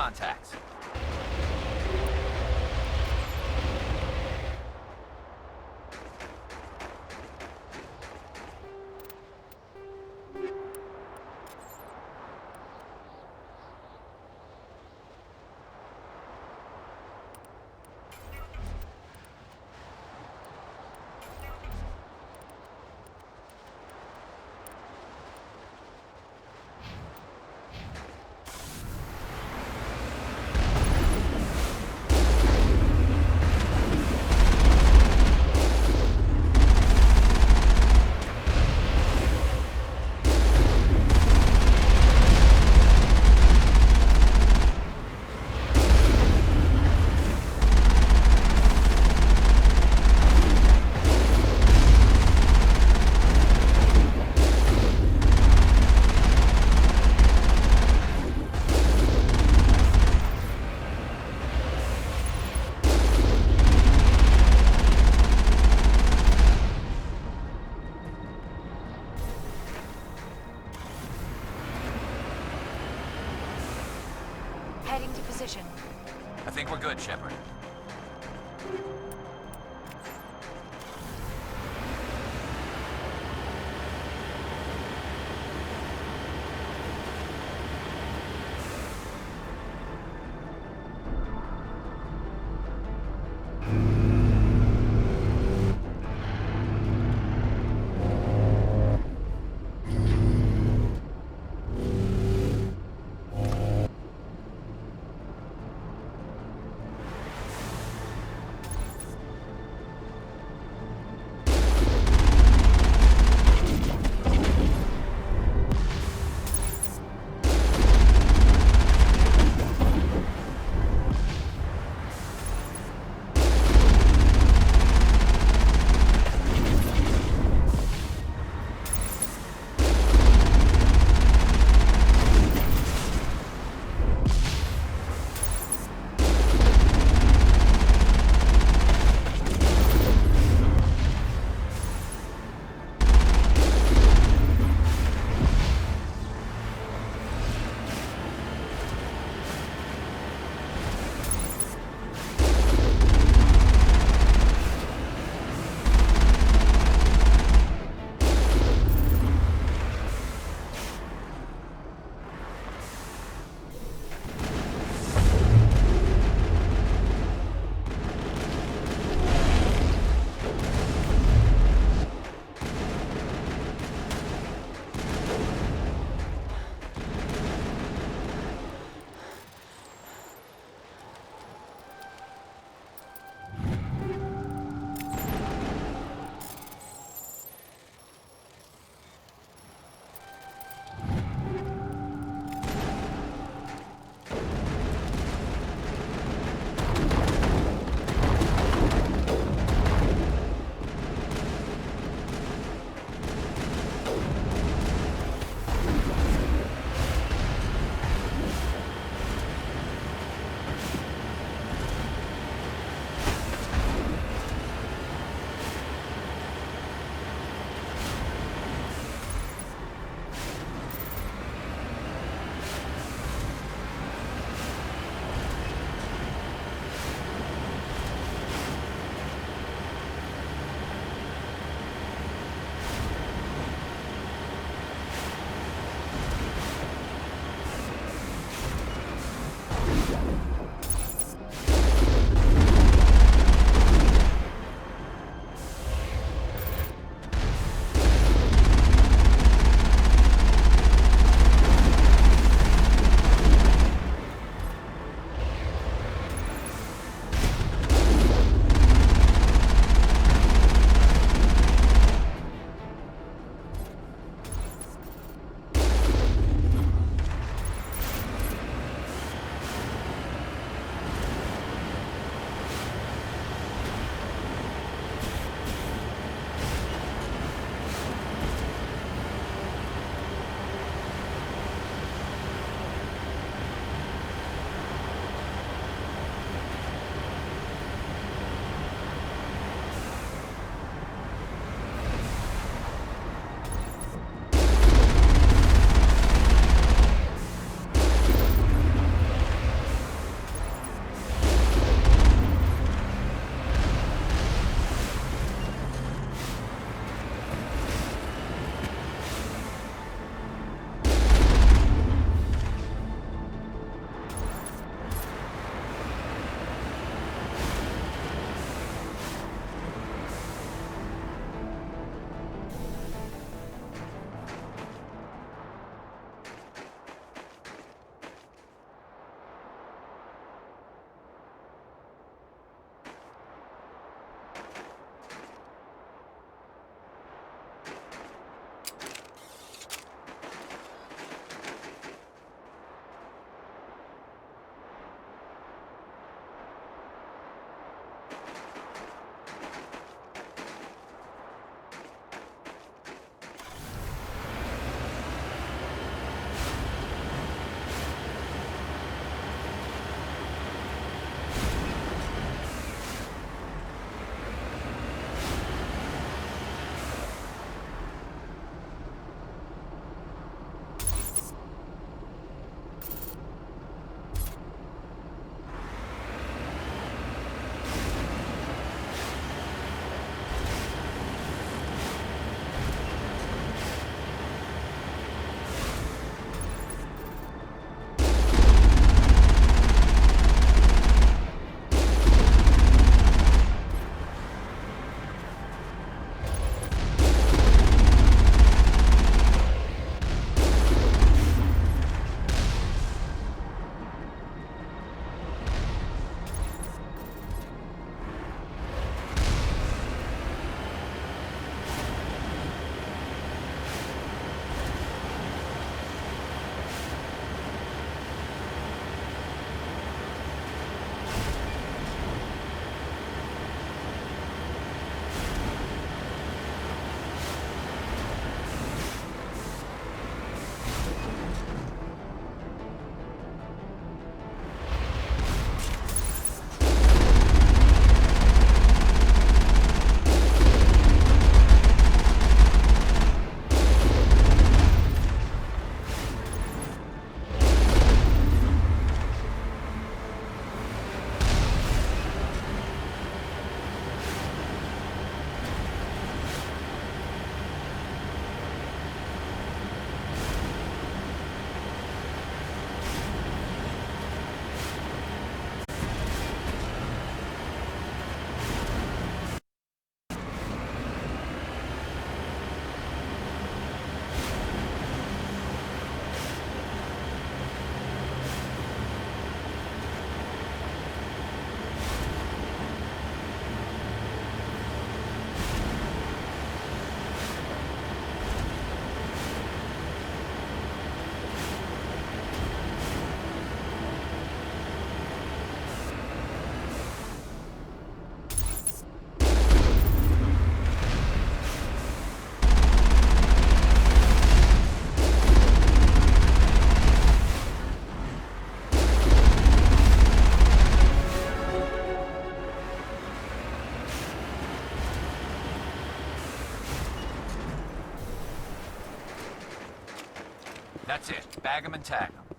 contacts. Heading to position. I think we're good, Shepard. That's it. Bag 'em and tag 'em.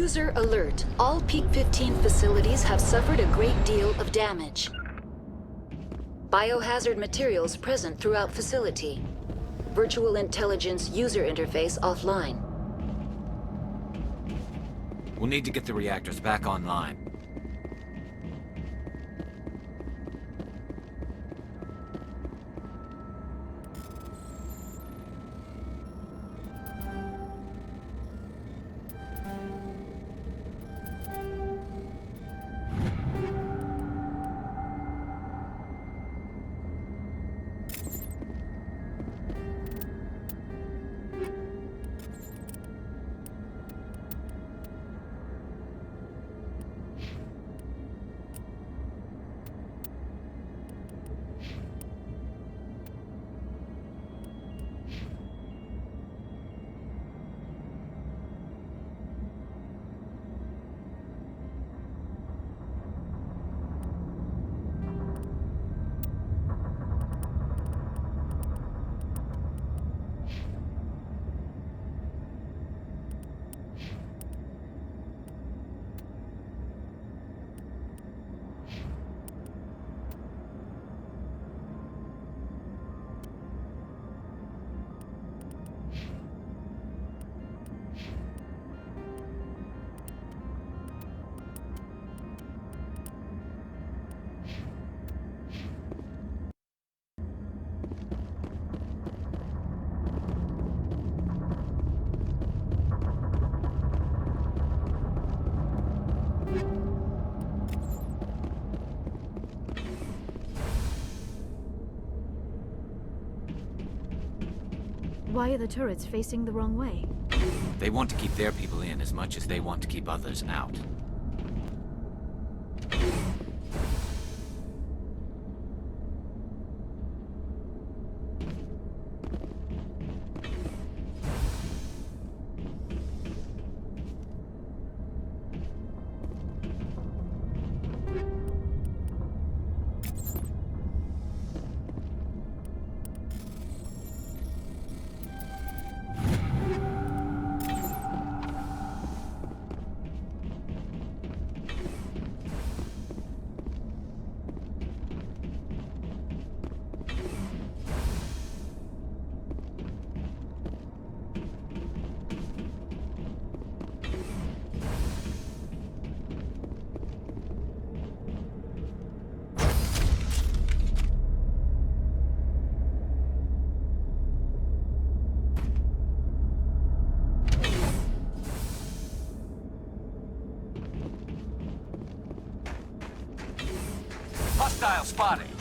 User alert. All Peak 15 facilities have suffered a great deal of damage. Biohazard materials present throughout facility. Virtual intelligence user interface offline. We'll need to get the reactors back online. Why are the turrets facing the wrong way? They want to keep their people in as much as they want to keep others out. Hostile spotted.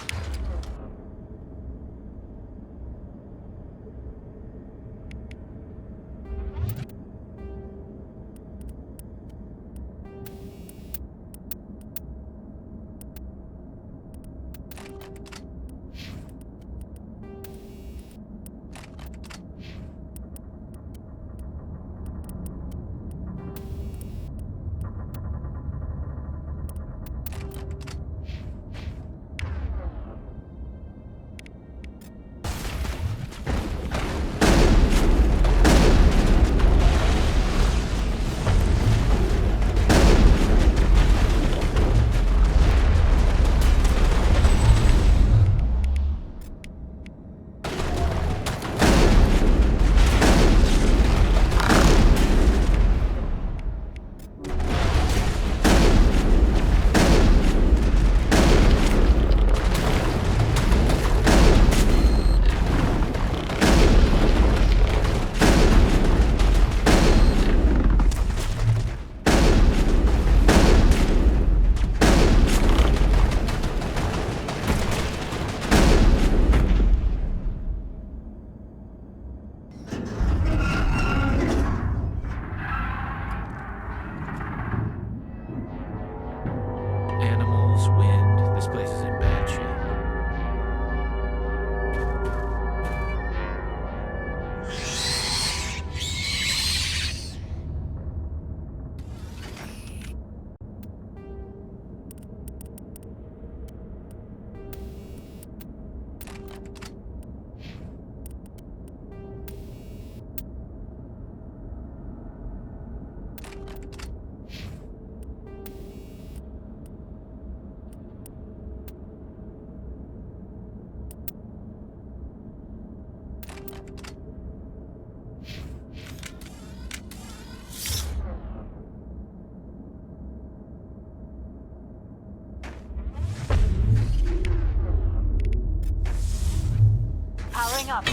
up.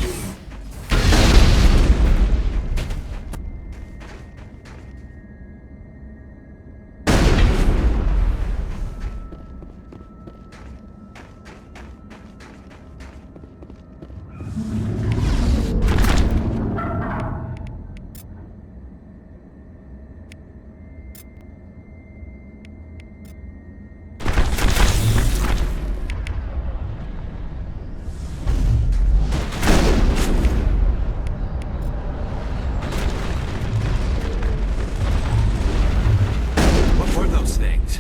What were those things?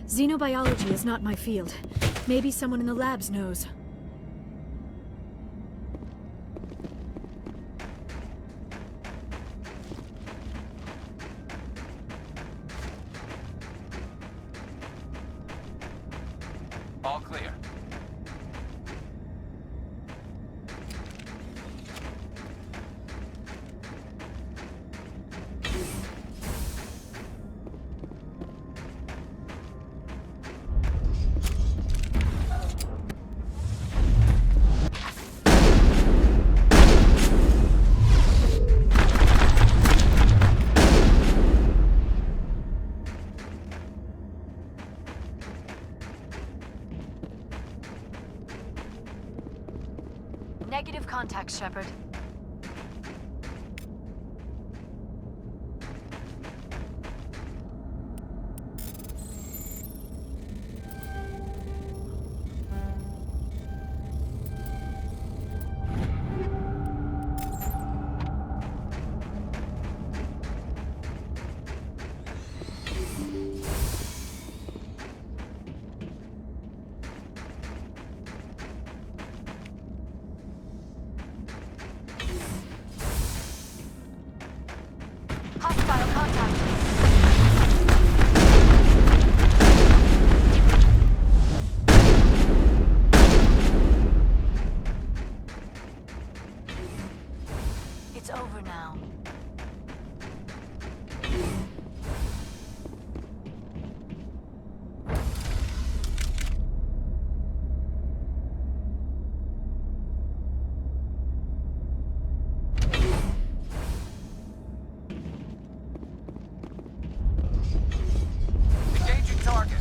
Xenobiology is not my field. Maybe someone in the labs knows. All clear. Negative contact, Shepard. Hostile contact. It's over now. Engaging target.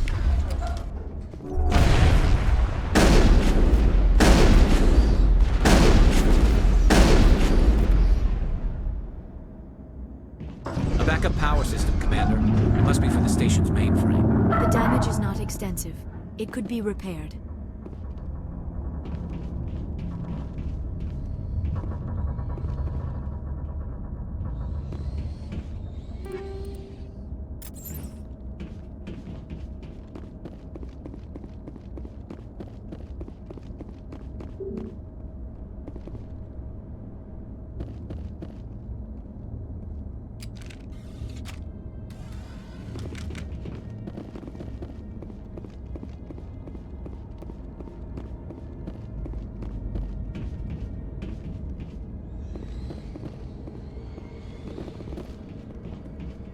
A backup power system, Commander. It must be for the station's mainframe. The damage is not extensive. It could be repaired.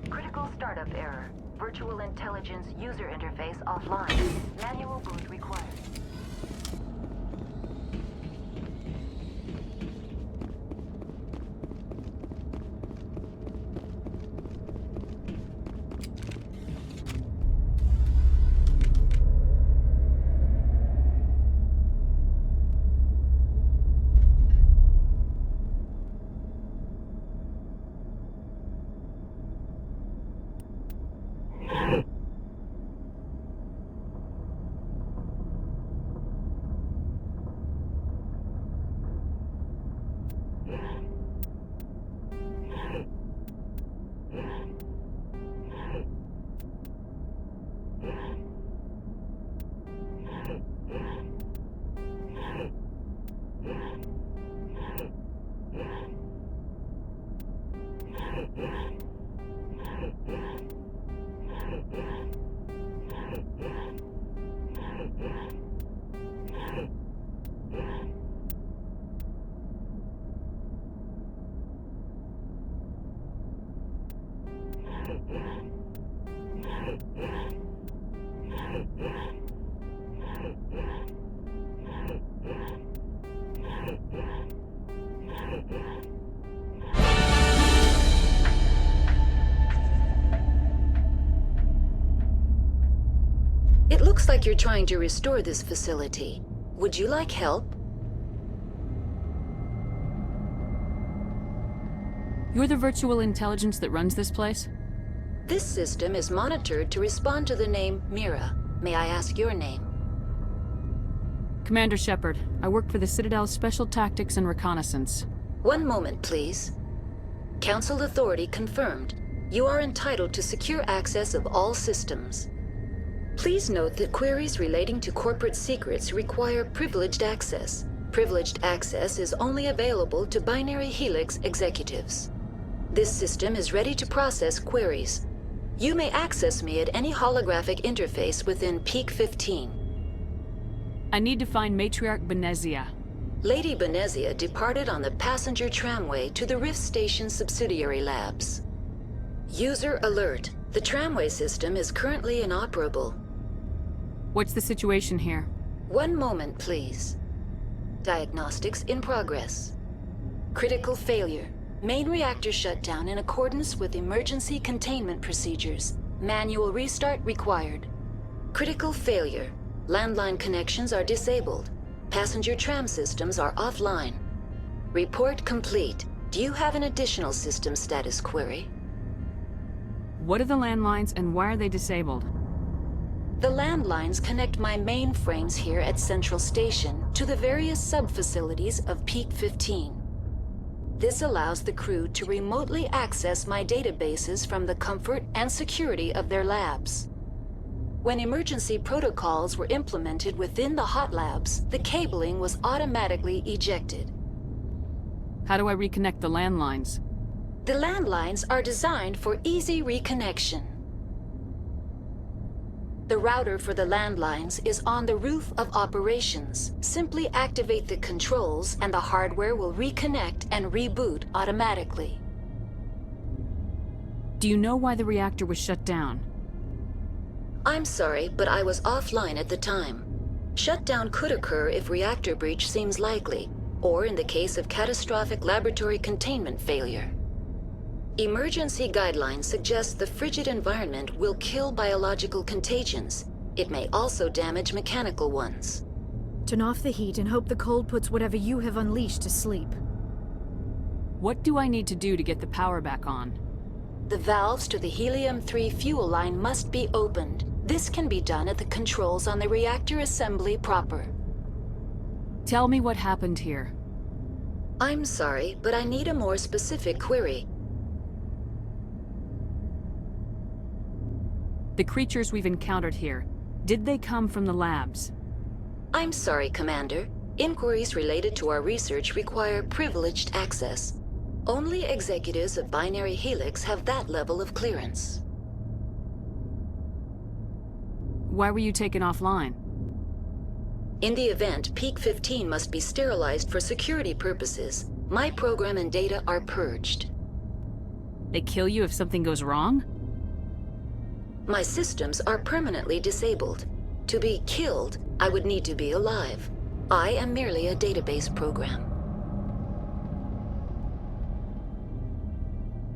Critical startup error. Virtual intelligence user interface offline. Manual boot required. like you're trying to restore this facility. Would you like help? You're the virtual intelligence that runs this place? This system is monitored to respond to the name Mira. May I ask your name? Commander Shepard. I work for the Citadel's Special Tactics and Reconnaissance. One moment, please. Council authority confirmed. You are entitled to secure access of all systems. Please note that queries relating to corporate secrets require privileged access. Privileged access is only available to Binary Helix executives. This system is ready to process queries. You may access me at any holographic interface within Peak 15. I need to find Matriarch Benezia. Lady Benezia departed on the passenger tramway to the Rift Station subsidiary labs. User alert. The tramway system is currently inoperable. What's the situation here? One moment, please. Diagnostics in progress. Critical failure. Main reactor shutdown in accordance with emergency containment procedures. Manual restart required. Critical failure. Landline connections are disabled. Passenger tram systems are offline. Report complete. Do you have an additional system status query? What are the landlines and why are they disabled? The landlines connect my mainframes here at Central Station to the various sub-facilities of Peak 15. This allows the crew to remotely access my databases from the comfort and security of their labs. When emergency protocols were implemented within the hot labs, the cabling was automatically ejected. How do I reconnect the landlines? The landlines are designed for easy reconnection. The router for the landlines is on the roof of operations. Simply activate the controls and the hardware will reconnect and reboot automatically. Do you know why the reactor was shut down? I'm sorry, but I was offline at the time. Shutdown could occur if reactor breach seems likely, or in the case of catastrophic laboratory containment failure. Emergency guidelines suggest the frigid environment will kill biological contagions. It may also damage mechanical ones. Turn off the heat and hope the cold puts whatever you have unleashed to sleep. What do I need to do to get the power back on? The valves to the helium-3 fuel line must be opened. This can be done at the controls on the reactor assembly proper. Tell me what happened here. I'm sorry, but I need a more specific query. The creatures we've encountered here, did they come from the labs? I'm sorry, Commander. Inquiries related to our research require privileged access. Only executives of Binary Helix have that level of clearance. Why were you taken offline? In the event, Peak 15 must be sterilized for security purposes. My program and data are purged. They kill you if something goes wrong? My systems are permanently disabled. To be killed, I would need to be alive. I am merely a database program.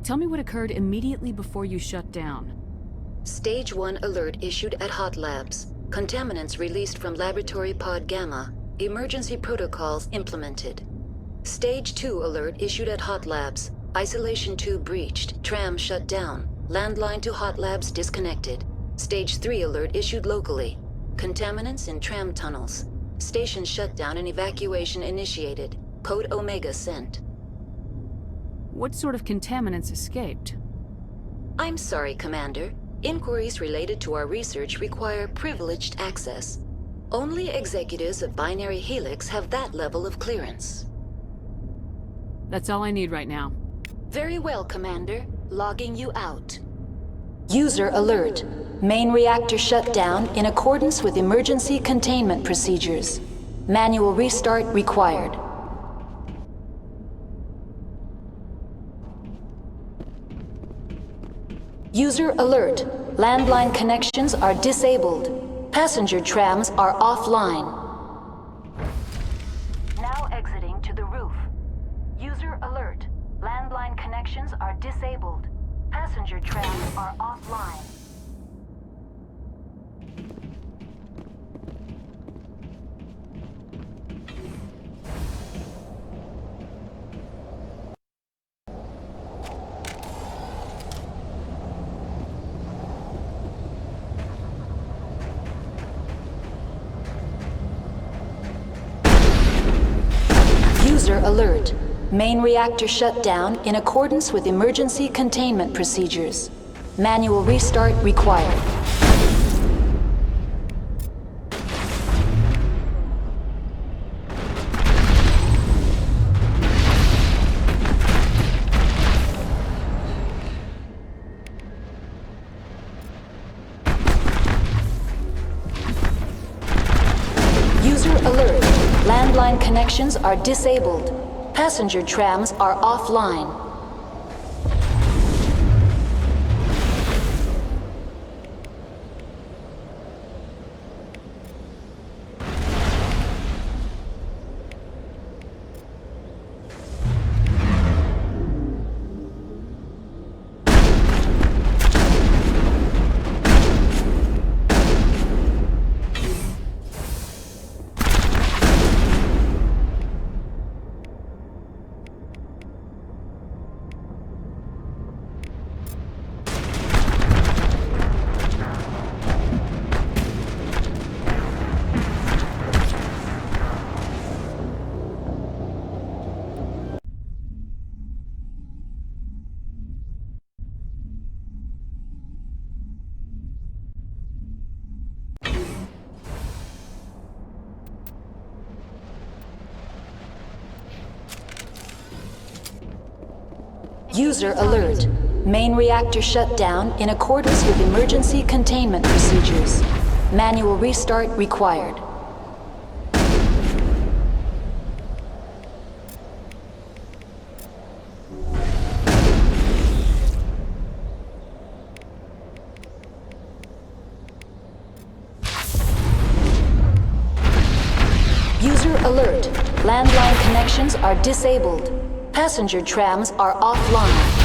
Tell me what occurred immediately before you shut down. Stage 1 alert issued at Hot Labs. Contaminants released from Laboratory Pod Gamma. Emergency protocols implemented. Stage 2 alert issued at Hot Labs. Isolation tube breached. Tram shut down. Landline to Hot Labs disconnected. Stage 3 alert issued locally. Contaminants in tram tunnels. Station shutdown and evacuation initiated. Code Omega sent. What sort of contaminants escaped? I'm sorry, Commander. Inquiries related to our research require privileged access. Only executives of Binary Helix have that level of clearance. That's all I need right now. Very well, Commander. Logging you out. User alert. Main reactor shut down in accordance with emergency containment procedures. Manual restart required. User alert. Landline connections are disabled. Passenger trams are offline. Now exiting to the roof. User alert. Landline connections are disabled. Passenger trams are offline. alert. Main reactor shut down in accordance with emergency containment procedures. Manual restart required. User alert. Landline connections are disabled. Passenger trams are offline. User alert. Main reactor shut down in accordance with emergency containment procedures. Manual restart required. User alert. Landline connections are disabled. Passenger trams are offline.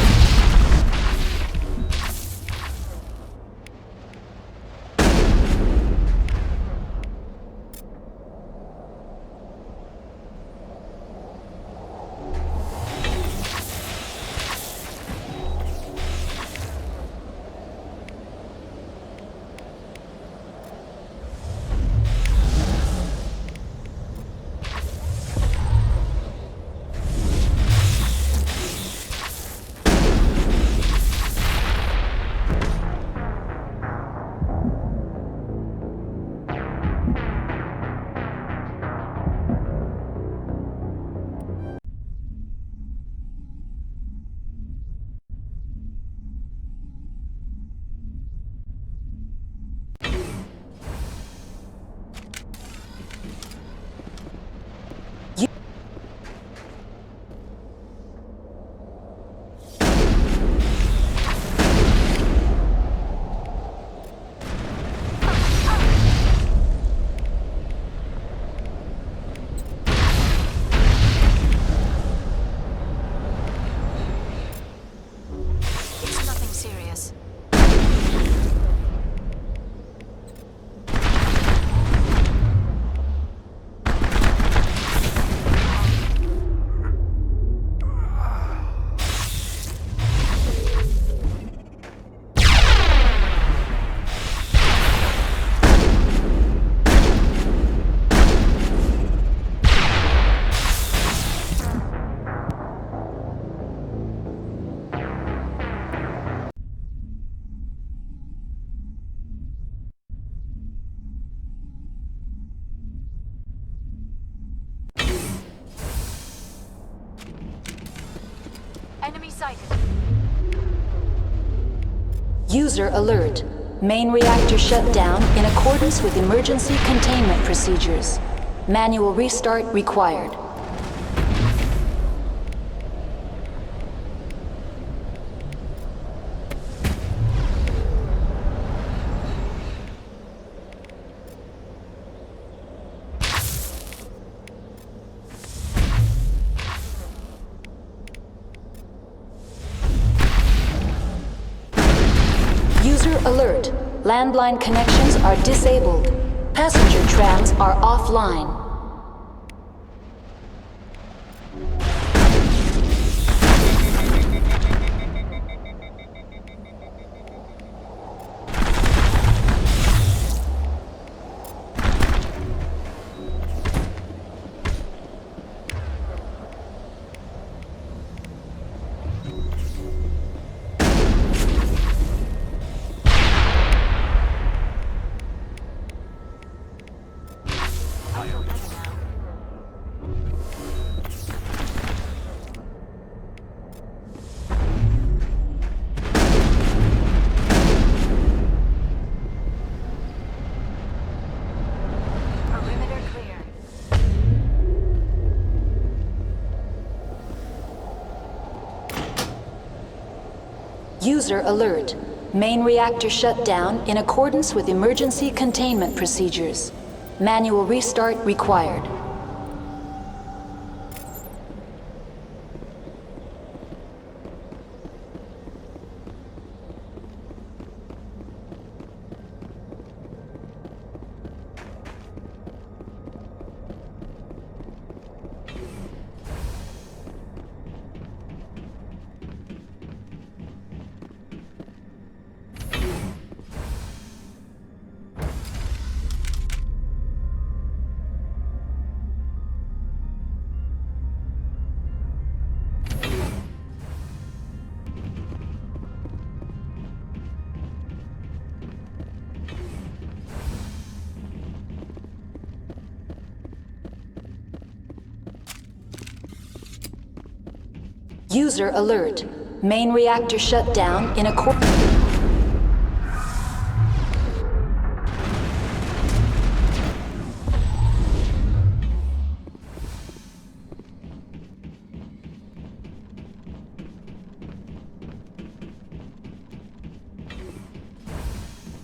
It's nothing serious. Enemy sighted. User alert. Main reactor shut down in accordance with emergency containment procedures. Manual restart required. User alert. Landline connections are disabled. Passenger trams are offline. User alert. Main reactor shut down in accordance with emergency containment procedures. Manual restart required. User alert. Main reactor shut down in accordance.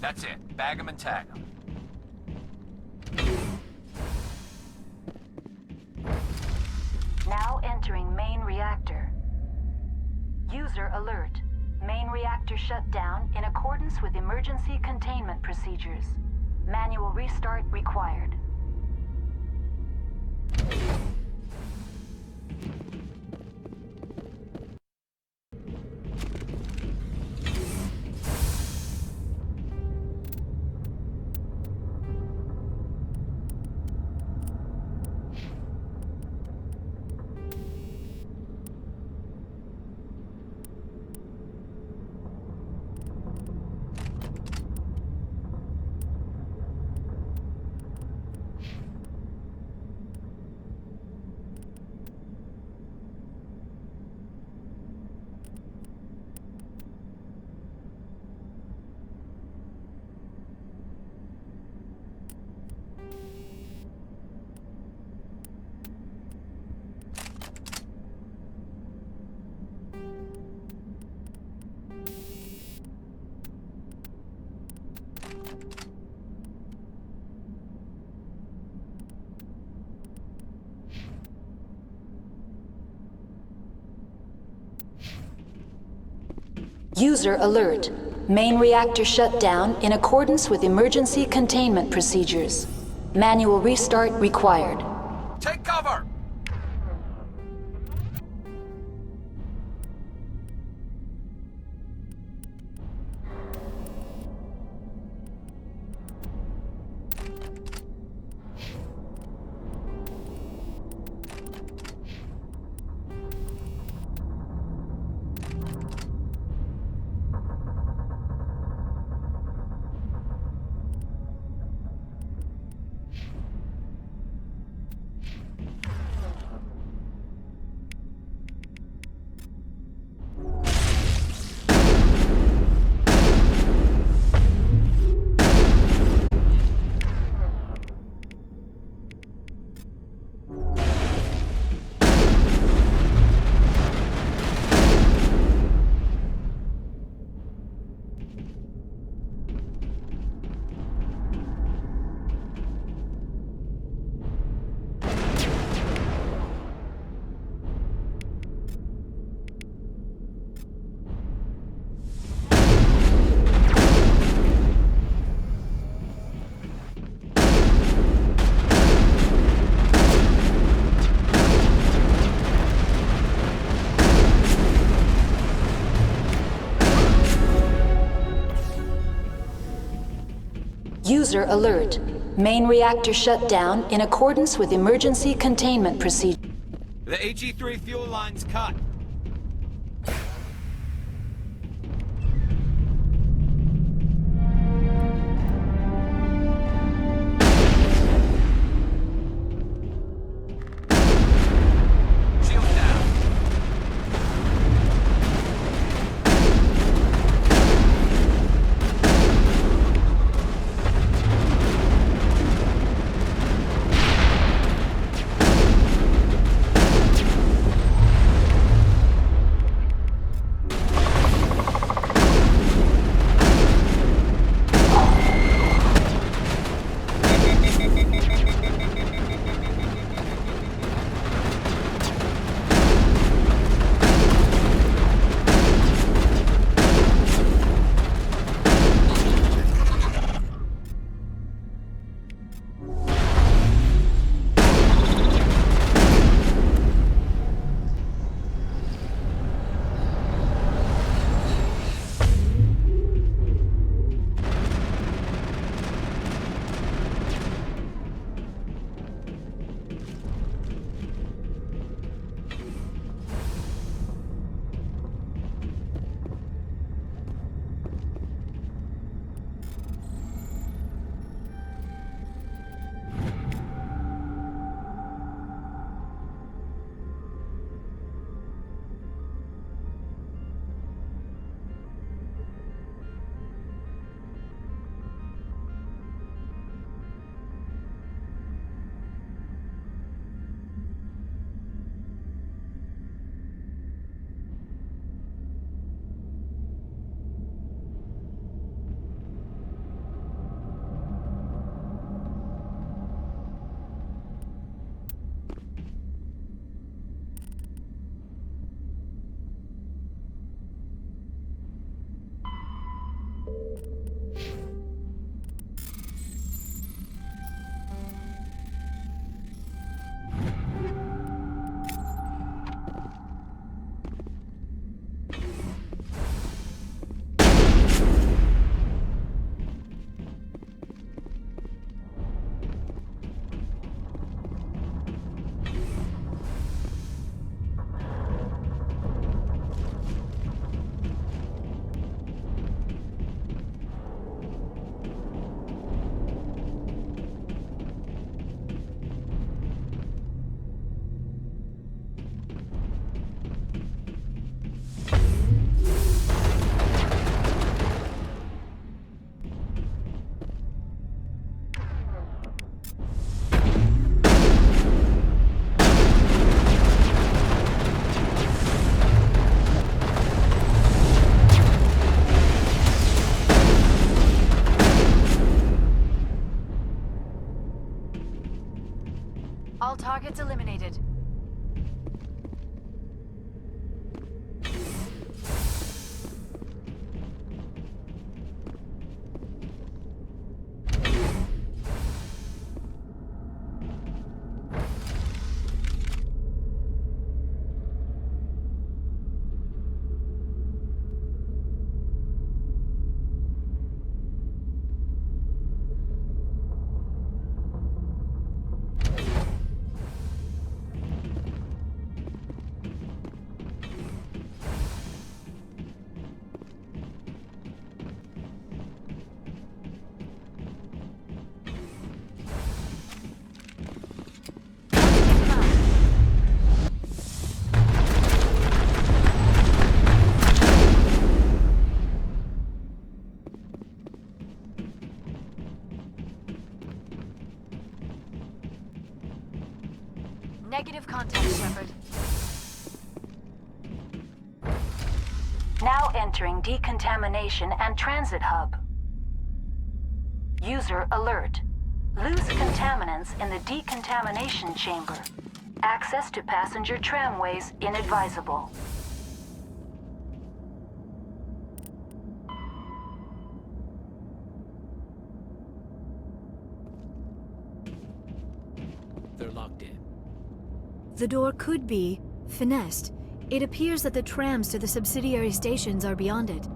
That's it. Bag 'em and tag 'em. Now entering main reactor. User alert. Main reactor shut down in accordance with emergency containment procedures. Manual restart required. User alert. Main reactor shut down in accordance with emergency containment procedures. Manual restart required. Take cover! User alert. Main reactor shut down in accordance with emergency containment procedures. The HE3 fuel line's cut. Shields down. eliminated. Negative contact, Shepard. Now entering decontamination and transit hub. User alert. Loose contaminants in the decontamination chamber. Access to passenger tramways inadvisable. They're locked in. The door could be finessed. It appears that the trams to the subsidiary stations are beyond it.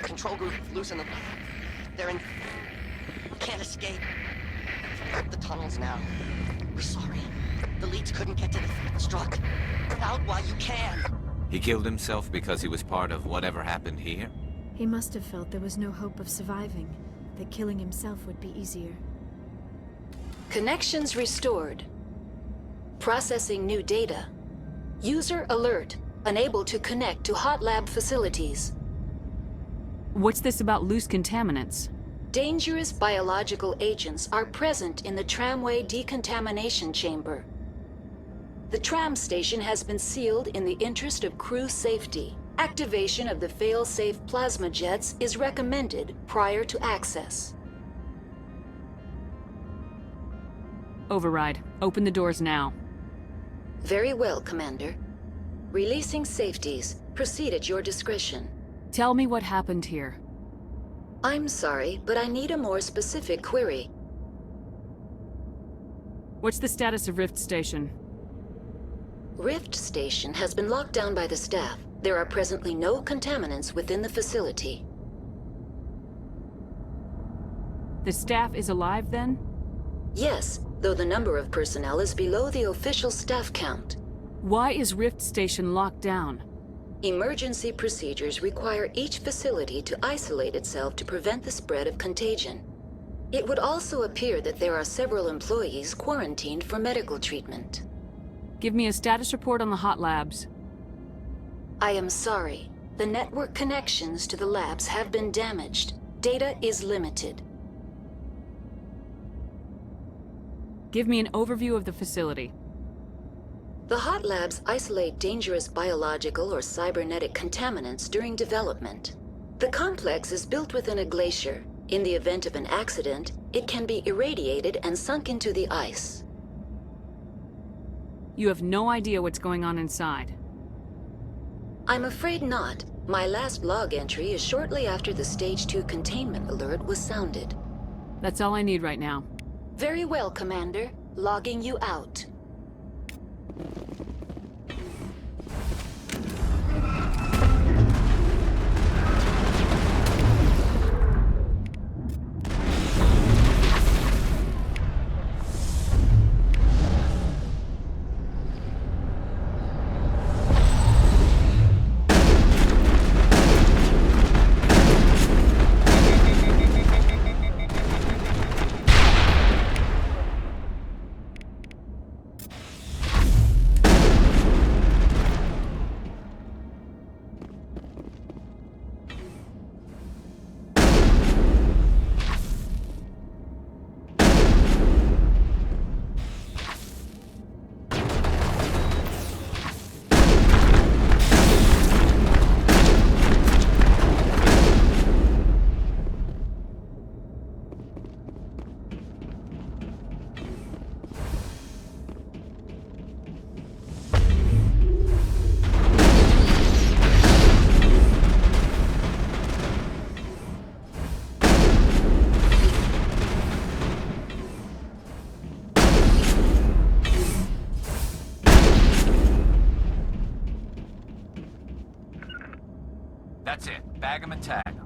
Control group, loosen them. They're in... Can't escape. The tunnels now. We're sorry. The leads couldn't get to the struck. Out while you can. He killed himself because he was part of whatever happened here? He must have felt there was no hope of surviving, that killing himself would be easier. Connections restored. Processing new data. User alert. Unable to connect to hot lab facilities. What's this about loose contaminants? Dangerous biological agents are present in the tramway decontamination chamber. The tram station has been sealed in the interest of crew safety. Activation of the fail-safe plasma jets is recommended prior to access. Override. Open the doors now. Very well, Commander. Releasing safeties. Proceed at your discretion. Tell me what happened here. I'm sorry, but I need a more specific query. What's the status of Rift Station? Rift Station has been locked down by the staff. There are presently no contaminants within the facility. The staff is alive then? Yes, though the number of personnel is below the official staff count. Why is Rift Station locked down? Emergency procedures require each facility to isolate itself to prevent the spread of contagion. It would also appear that there are several employees quarantined for medical treatment. Give me a status report on the hot labs. I am sorry. The network connections to the labs have been damaged. Data is limited. Give me an overview of the facility. The hot labs isolate dangerous biological or cybernetic contaminants during development. The complex is built within a glacier. In the event of an accident, it can be irradiated and sunk into the ice. You have no idea what's going on inside. I'm afraid not. My last log entry is shortly after the Stage 2 containment alert was sounded. That's all I need right now. Very well, Commander. Logging you out. That's it. Bag 'em and tag 'em.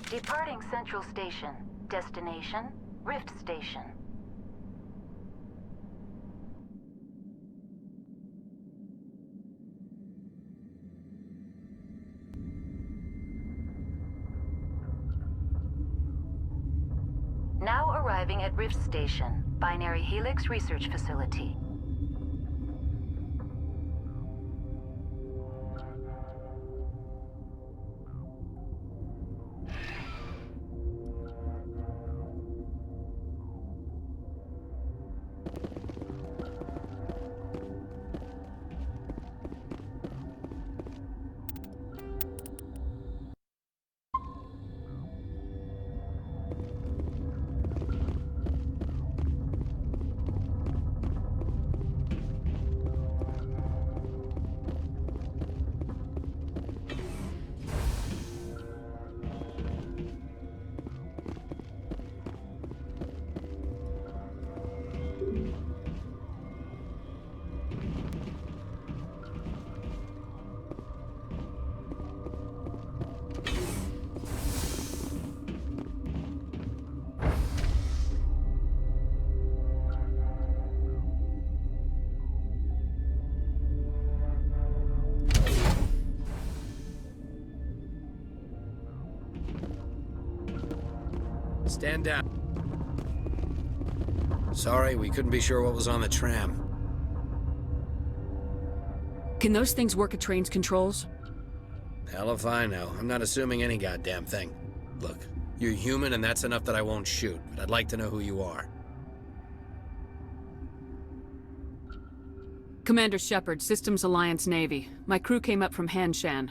Departing Central Station. Destination, Rift Station. Now arriving at Rift Station, Binary Helix Research Facility. Stand down. Sorry, we couldn't be sure what was on the tram. Can those things work at train's controls? Hell if I know. I'm not assuming any goddamn thing. Look, you're human and that's enough that I won't shoot, but I'd like to know who you are. Commander Shepard, Systems Alliance Navy. My crew came up from Hanshan.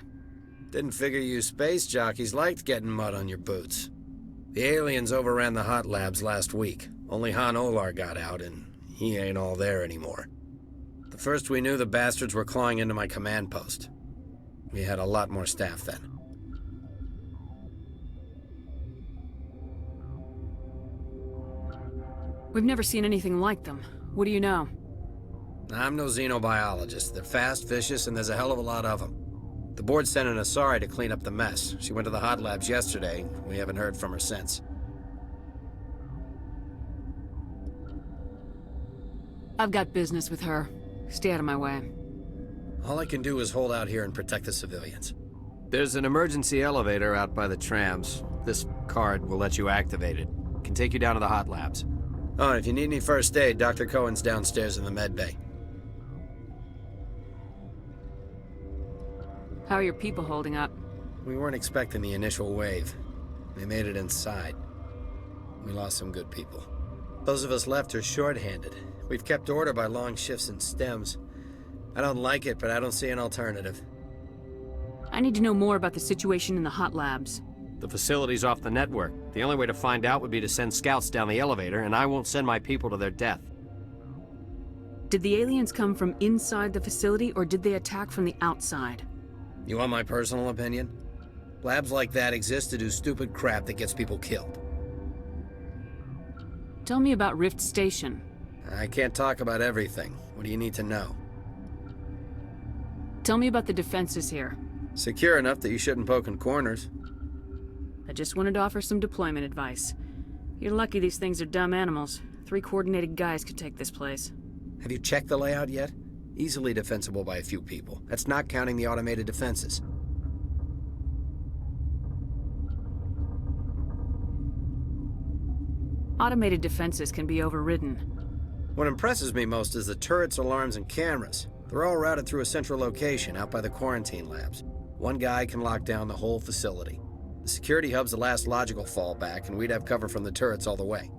Didn't figure you space jockeys liked getting mud on your boots. The aliens overran the hot labs last week. Only Han Olar got out, and he ain't all there anymore. The first we knew, the bastards were clawing into my command post. We had a lot more staff then. We've never seen anything like them. What do you know? I'm no xenobiologist. They're fast, vicious, and there's a hell of a lot of them. The board sent an Asari to clean up the mess. She went to the hot labs yesterday. We haven't heard from her since. I've got business with her. Stay out of my way. All I can do is hold out here and protect the civilians. There's an emergency elevator out by the trams. This card will let you activate it. Can take you down to the hot labs. Oh, and if you need any first aid, Dr. Cohen's downstairs in the med bay. How are your people holding up? We weren't expecting the initial wave. They made it inside. We lost some good people. Those of us left are short-handed. We've kept order by long shifts and stems. I don't like it, but I don't see an alternative. I need to know more about the situation in the hot labs. The facility's off the network. The only way to find out would be to send scouts down the elevator, and I won't send my people to their death. Did the aliens come from inside the facility, or did they attack from the outside? You want my personal opinion? Labs like that exist to do stupid crap that gets people killed. Tell me about Rift Station. I can't talk about everything. What do you need to know? Tell me about the defenses here. Secure enough that you shouldn't poke in corners. I just wanted to offer some deployment advice. You're lucky these things are dumb animals. 3 coordinated guys could take this place. Have you checked the layout yet? Easily defensible by a few people. That's not counting the automated defenses. Automated defenses can be overridden. What impresses me most is the turrets, alarms, and cameras. They're all routed through a central location out by the quarantine labs. One guy can lock down the whole facility. The security hub's the last logical fallback, and we'd have cover from the turrets all the way.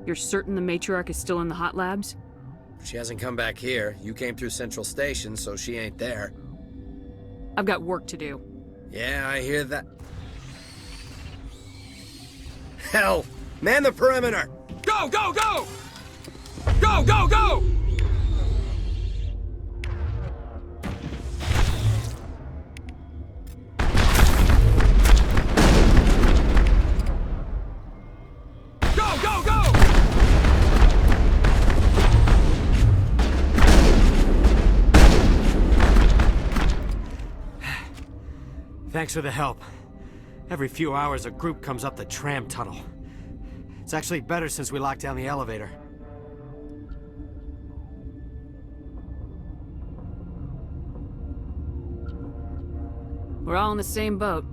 You're certain the matriarch is still in the hot labs? She hasn't come back here. You came through Central Station, so she ain't there. I've got work to do. Yeah, I hear that. Hell! Man the perimeter! Go, go, go! Go, go, go! Go, go, go! Thanks for the help. Every few hours, a group comes up the tram tunnel. It's actually better since we locked down the elevator. We're all in the same boat.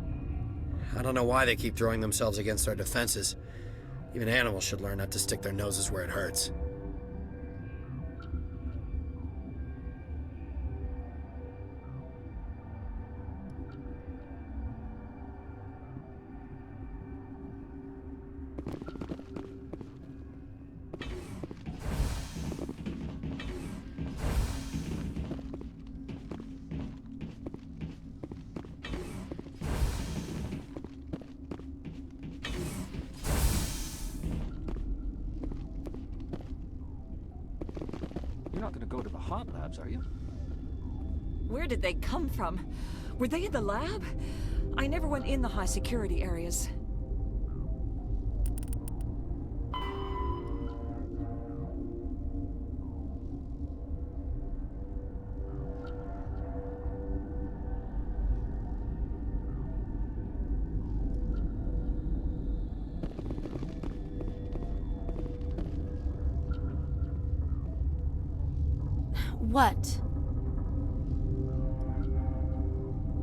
I don't know why they keep throwing themselves against our defenses. Even animals should learn not to stick their noses where it hurts. You're not gonna go to the hot labs, are you? Where did they come from? Were they in the lab? I never went in the high security areas. What?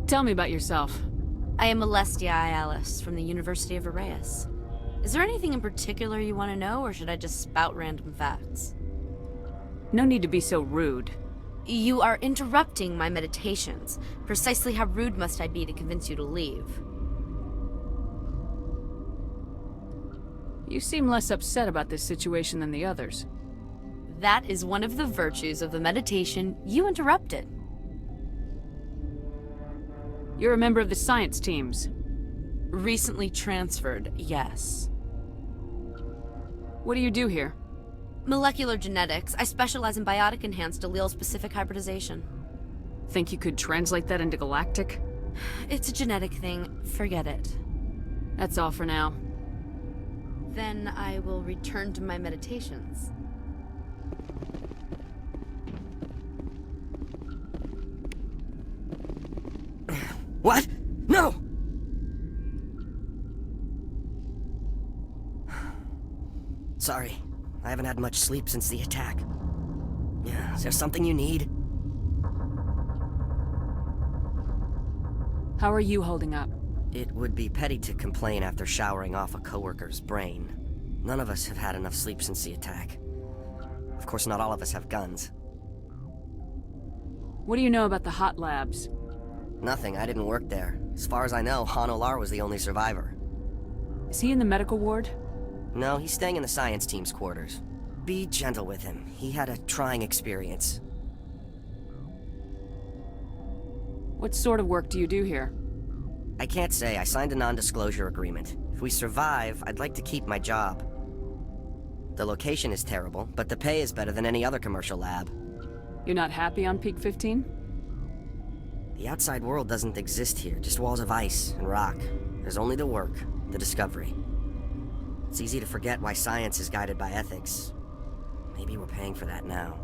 Tell me about yourself. I am Alestia Alice from the University of Arrayas. Is there anything in particular you want to know, or should I just spout random facts? No need to be so rude. You are interrupting my meditations. Precisely how rude must I be to convince you to leave? You seem less upset about this situation than the others. That is one of the virtues of the meditation you interrupted. You're a member of the science teams. Recently transferred, yes. What do you do here? Molecular genetics. I specialize in biotic-enhanced allele-specific hybridization. Think you could translate that into galactic? It's a genetic thing. Forget it. That's all for now. Then I will return to my meditations. What? No! Sorry. I haven't had much sleep since the attack. Yeah, is there something you need? How are you holding up? It would be petty to complain after showering off a coworker's brain. None of us have had enough sleep since the attack. Of course, not all of us have guns. What do you know about the hot labs? Nothing, I didn't work there. As far as I know, Han Olar was the only survivor. Is he in the medical ward? No, he's staying in the science team's quarters. Be gentle with him. He had a trying experience. What sort of work do you do here? I can't say. I signed a non-disclosure agreement. If we survive, I'd like to keep my job. The location is terrible, but the pay is better than any other commercial lab. You're not happy on Peak 15? The outside world doesn't exist here, just walls of ice and rock. There's only the work, the discovery. It's easy to forget why science is guided by ethics. Maybe we're paying for that now.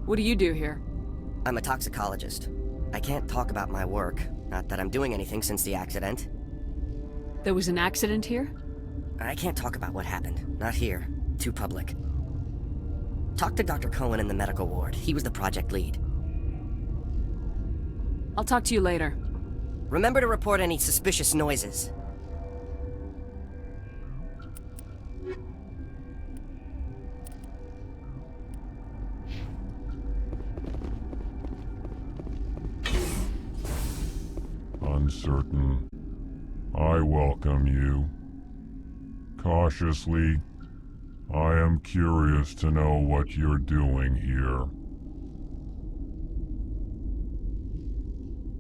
What do you do here? I'm a toxicologist. I can't talk about my work. Not that I'm doing anything since the accident. There was an accident here? I can't talk about what happened. Not here. Too public. Talk to Dr. Cohen in the medical ward. He was the project lead. I'll talk to you later. Remember to report any suspicious noises. Uncertain. I welcome you. Cautiously, I am curious to know what you're doing here.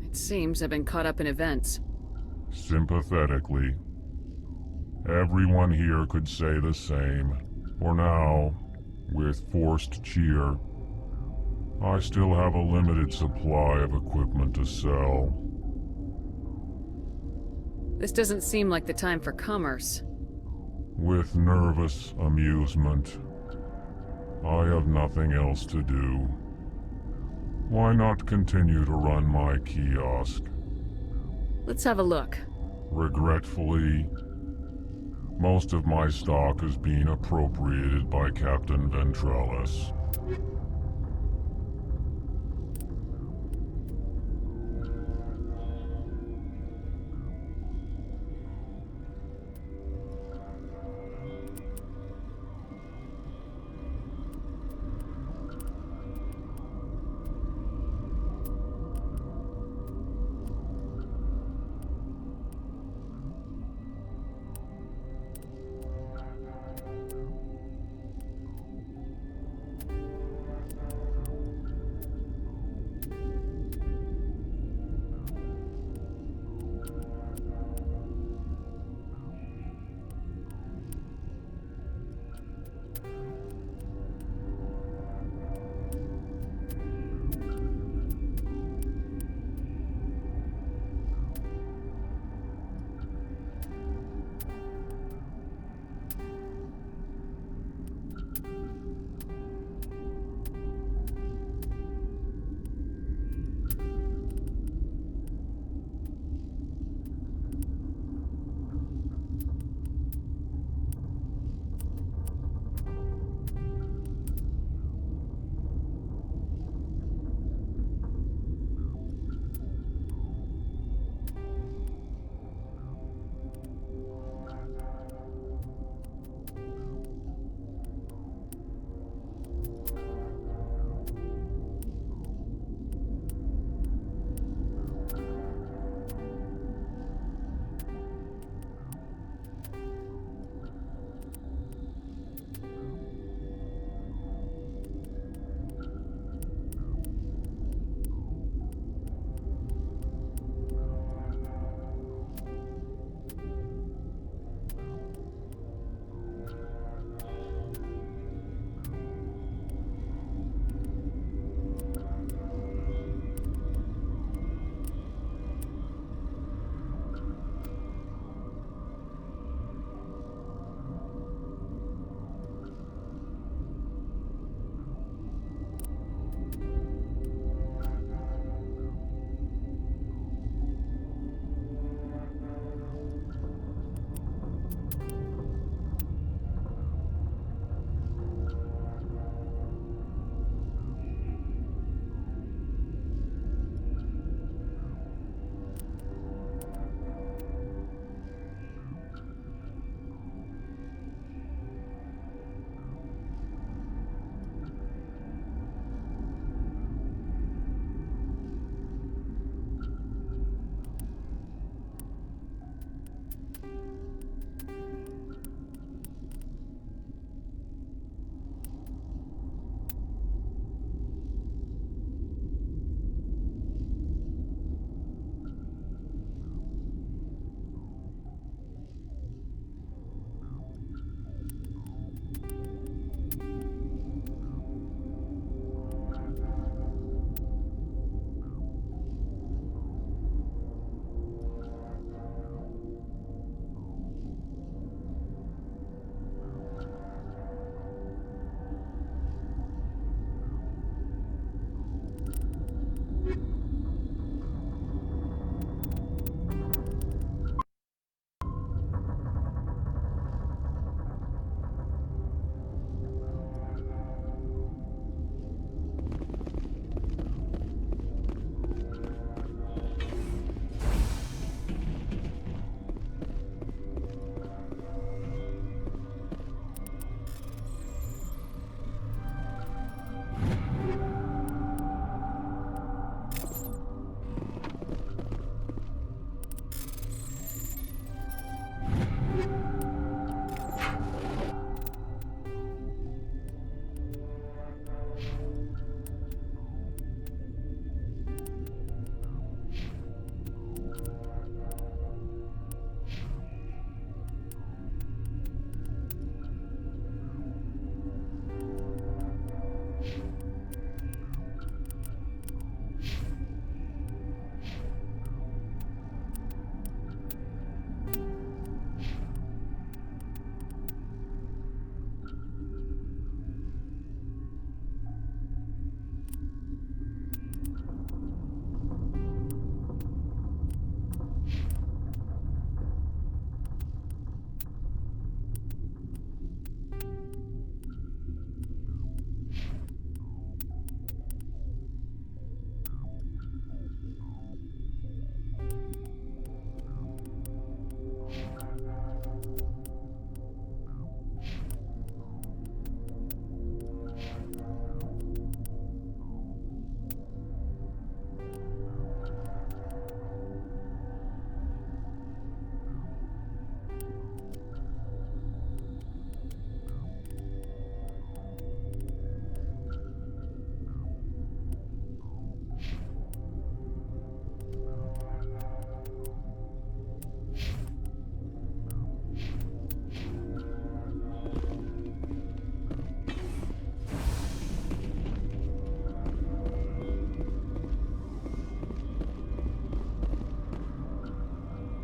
It seems I've been caught up in events. Sympathetically. Everyone here could say the same. For now, with forced cheer, I still have a limited supply of equipment to sell. This doesn't seem like the time for commerce. With nervous amusement. I have nothing else to do. Why not continue to run my kiosk? Let's have a look. Regretfully, most of my stock is being appropriated by Captain Ventrellis.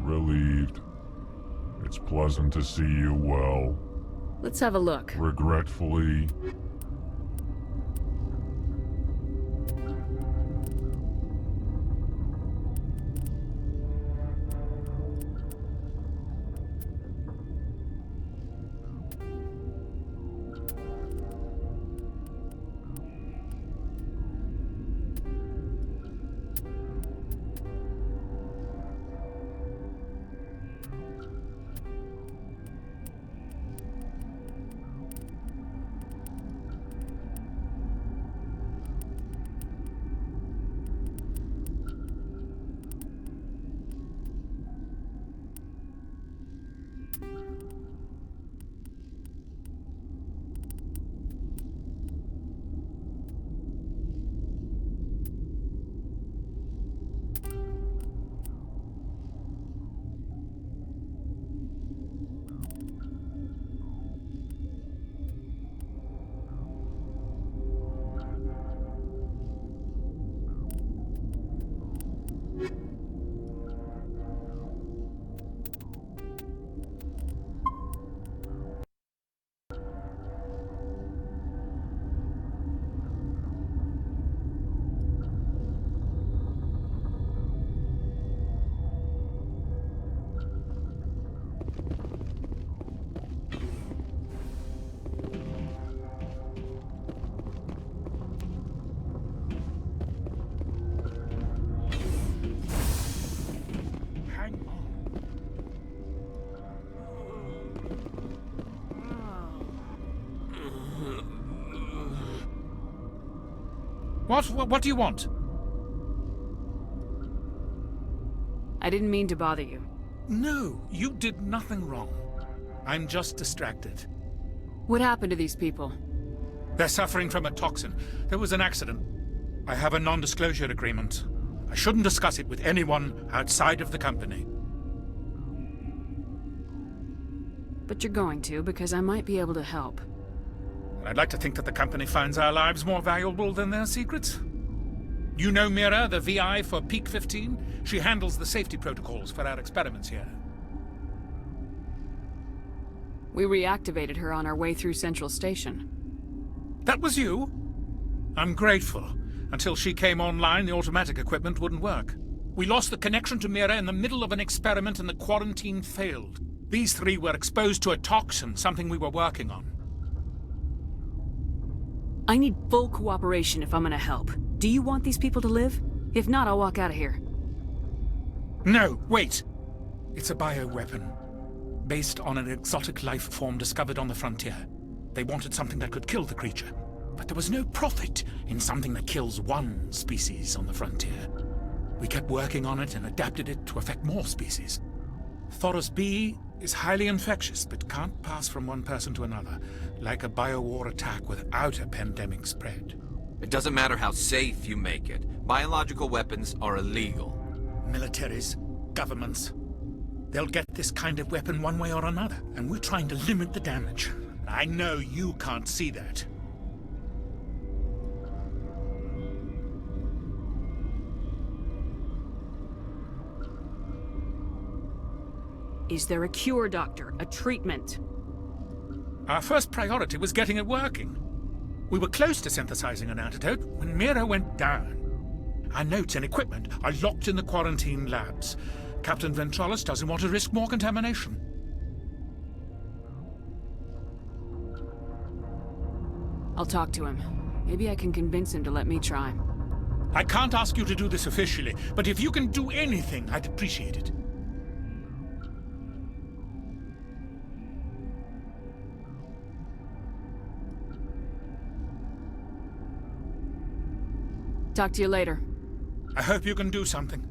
Relieved. It's pleasant to see you well. Let's have a look. Regretfully, What do you want? I didn't mean to bother you. No, you did nothing wrong. I'm just distracted. What happened to these people? They're suffering from a toxin. There was an accident. I have a non-disclosure agreement. I shouldn't discuss it with anyone outside of the company. But you're going to, because I might be able to help. I'd like to think that the company finds our lives more valuable than their secrets. You know Mira, the VI for Peak 15? She handles the safety protocols for our experiments here. We reactivated her on our way through Central Station. That was you? I'm grateful. Until she came online, the automatic equipment wouldn't work. We lost the connection to Mira in the middle of an experiment and the quarantine failed. These three were exposed to a toxin, something we were working on. I need full cooperation if I'm gonna help. Do you want these people to live? If not, I'll walk out of here. No, wait! It's a bioweapon. Based on an exotic life form discovered on the frontier. They wanted something that could kill the creature. But there was no profit in something that kills one species on the frontier. We kept working on it and adapted it to affect more species. Thoros B is highly infectious, but can't pass from one person to another, like a biowar attack without a pandemic spread. It doesn't matter how safe you make it. Biological weapons are illegal. Militaries, governments, they'll get this kind of weapon one way or another, and we're trying to limit the damage. I know you can't see that. Is there a cure, Doctor? A treatment? Our first priority was getting it working. We were close to synthesizing an antidote when Mira went down. Our notes and equipment are locked in the quarantine labs. Captain Ventralis doesn't want to risk more contamination. I'll talk to him. Maybe I can convince him to let me try. I can't ask you to do this officially, but if you can do anything, I'd appreciate it. Talk to you later. I hope you can do something.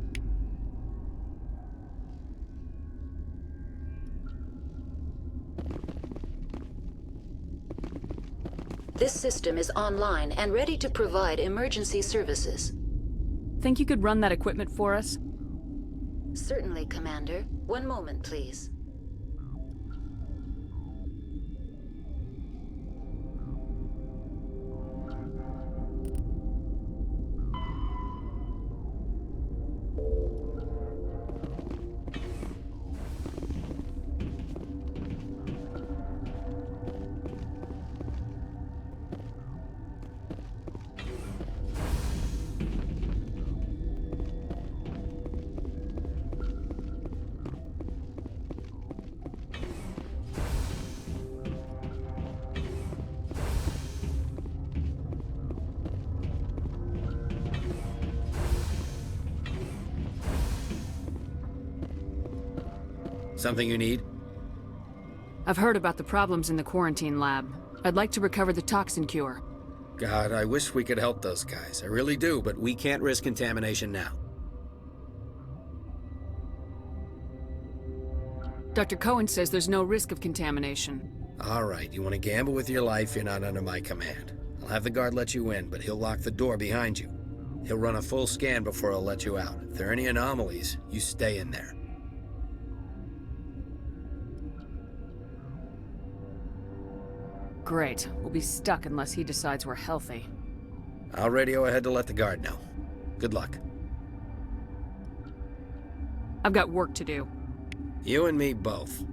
This system is online and ready to provide emergency services. Think you could run that equipment for us? Certainly, Commander. One moment, please. Something you need? I've heard about the problems in the quarantine lab. I'd like to recover the toxin cure. God, I wish we could help those guys. I really do, but we can't risk contamination now. Dr. Cohen says there's no risk of contamination. All right, you want to gamble with your life, you're not under my command. I'll have the guard let you in, but he'll lock the door behind you. He'll run a full scan before he'll let you out. If there are any anomalies, you stay in there. Great. We'll be stuck unless he decides we're healthy. I'll radio ahead to let the guard know. Good luck. I've got work to do. You and me both.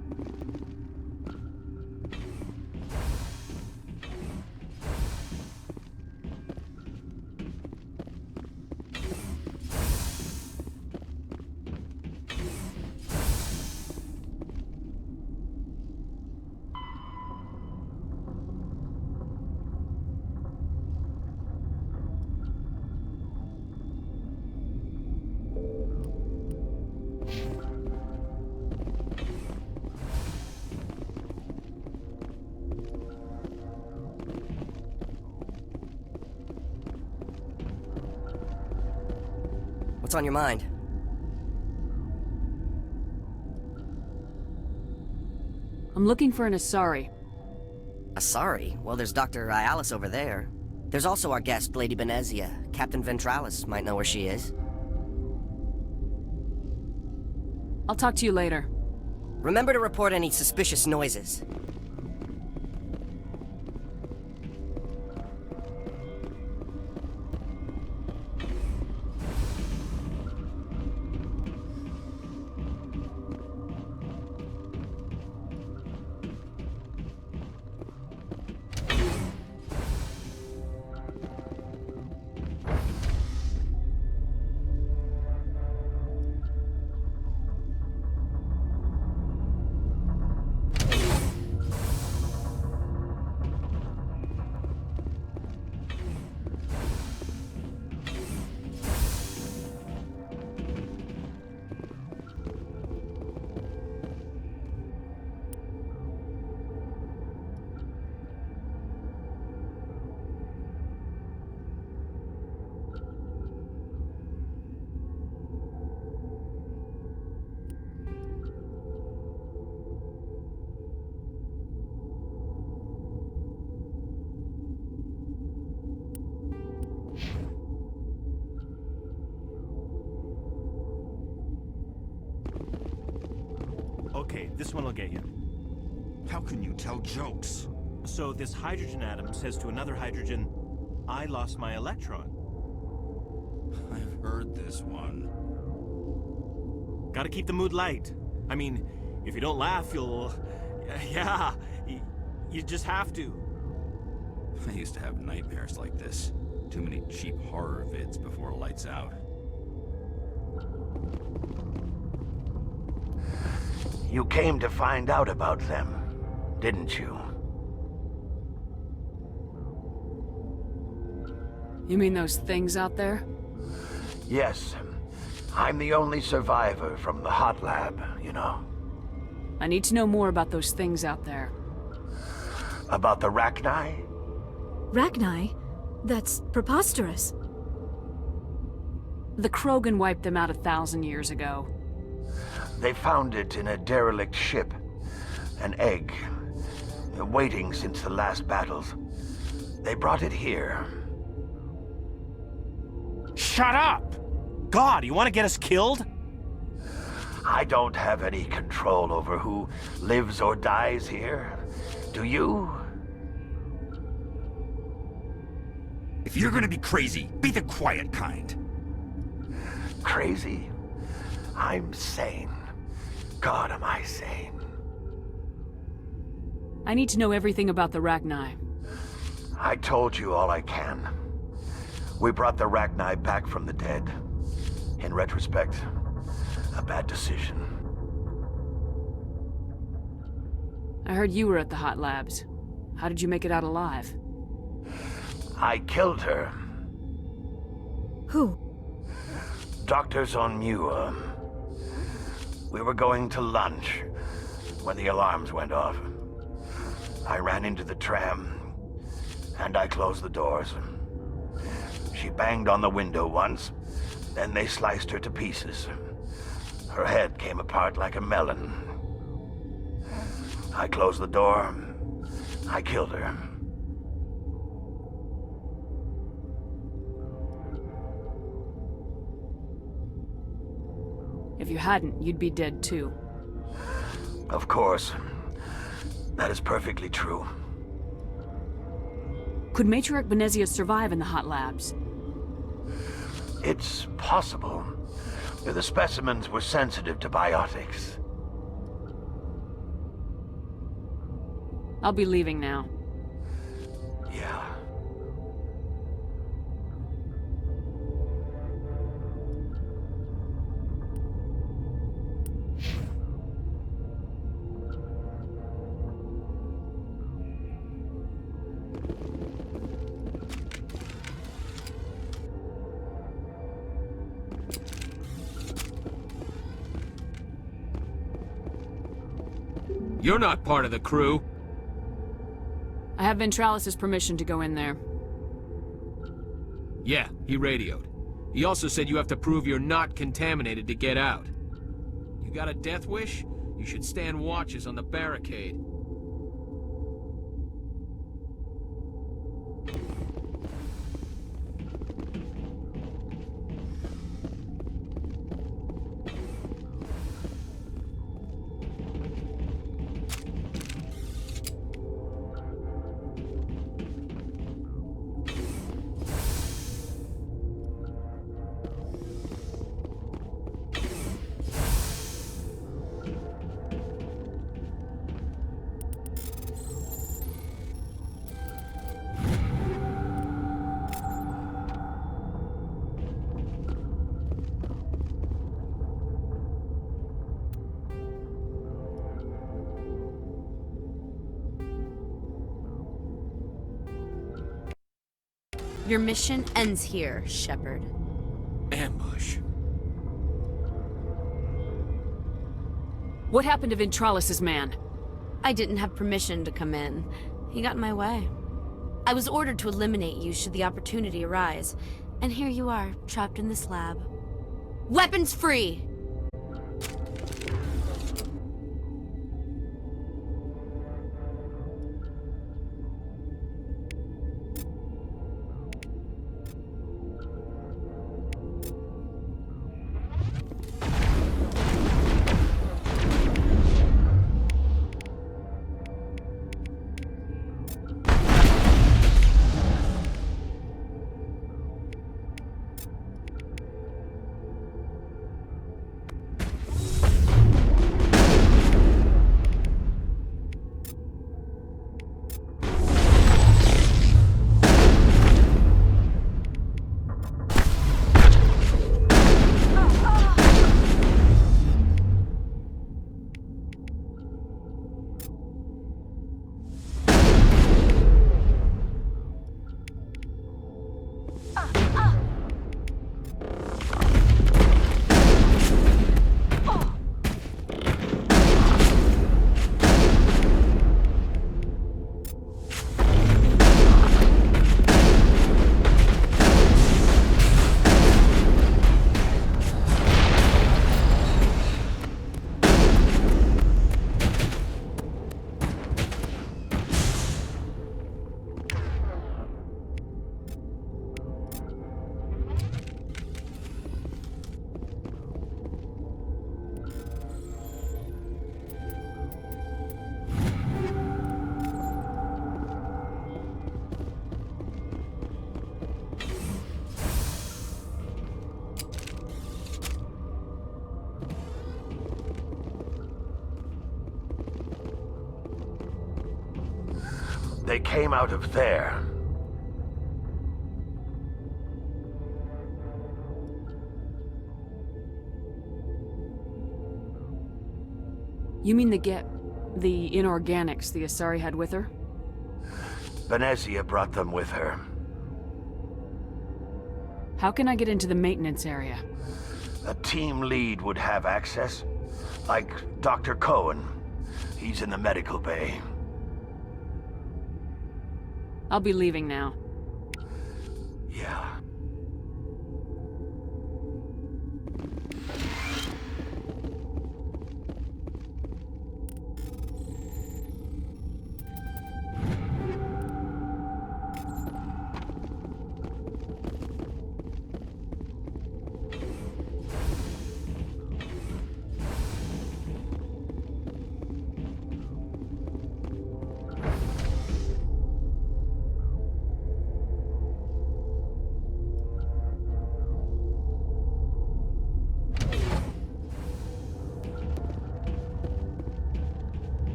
What's on your mind? I'm looking for an Asari. Asari? Well, there's Dr. Ialis over there. There's also our guest, Lady Benezia. Captain Ventralis might know where she is. I'll talk to you later. Remember to report any suspicious noises. Okay, this one will get you. How can you tell jokes? So this hydrogen atom says to another hydrogen, I lost my electron. I've heard this one. Gotta keep the mood light. I mean, if you don't laugh, you'll... Yeah, you just have to. I used to have nightmares like this. Too many cheap horror vids before lights out. You came to find out about them, didn't you? You mean those things out there? Yes. I'm the only survivor from the hot lab, you know. I need to know more about those things out there. About the Rachni? Rachni? That's preposterous. The Krogan wiped them out 1,000 years ago. They found it in a derelict ship. An egg. Waiting since the last battles. They brought it here. Shut up! God, you want to get us killed? I don't have any control over who lives or dies here. Do you? If you're gonna be crazy, be the quiet kind. Crazy? I'm sane. God, am I sane? I need to know everything about the Rachni. I told you all I can. We brought the Rachni back from the dead. In retrospect, a bad decision. I heard you were at the hot labs. How did you make it out alive? I killed her. Who? Doctors on Muir. We were going to lunch. when the alarms went off. I ran into the tram, and I closed the doors. She banged on the window once, then they sliced her to pieces. Her head came apart like a melon. I closed the door. I killed her. If you hadn't, you'd be dead too. Of course. That is perfectly true. Could Matriarch Benezia survive in the hot labs? It's possible. The specimens were sensitive to biotics. I'll be leaving now. Yeah. You're not part of the crew. I have Ventralis' permission to go in there. Yeah, he radioed. He also said you have to prove you're not contaminated to get out. You got a death wish? You should stand watches on the barricade. Your mission ends here, Shepard. Ambush. What happened to Ventralis' man? I didn't have permission to come in. He got in my way. I was ordered to eliminate you should the opportunity arise. And here you are, trapped in this lab. Weapons free! They came out of there. You mean the inorganics the Asari had with her? Benezia brought them with her. How can I get into the maintenance area? A team lead would have access, like Dr. Cohen. He's in the medical bay. I'll be leaving now. Yeah.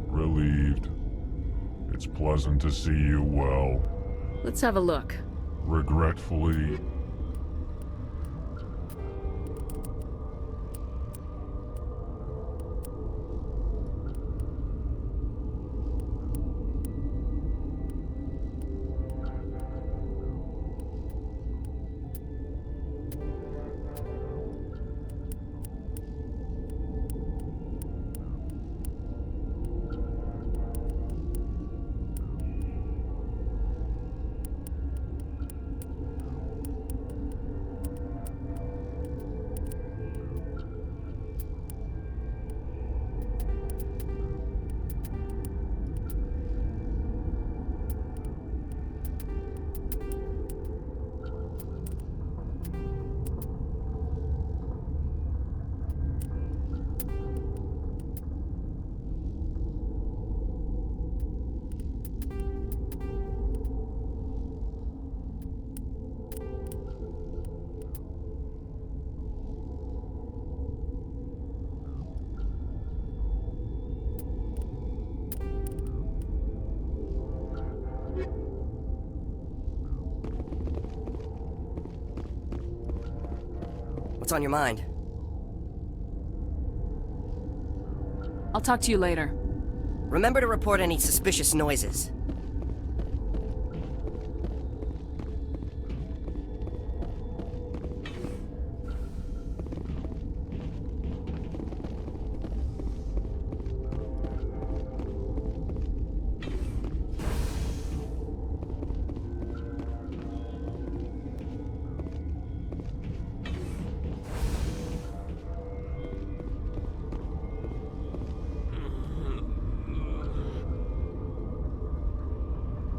Relieved. It's pleasant to see you well. Let's have a look. Regretfully, What's on your mind? I'll talk to you later. Remember to report any suspicious noises.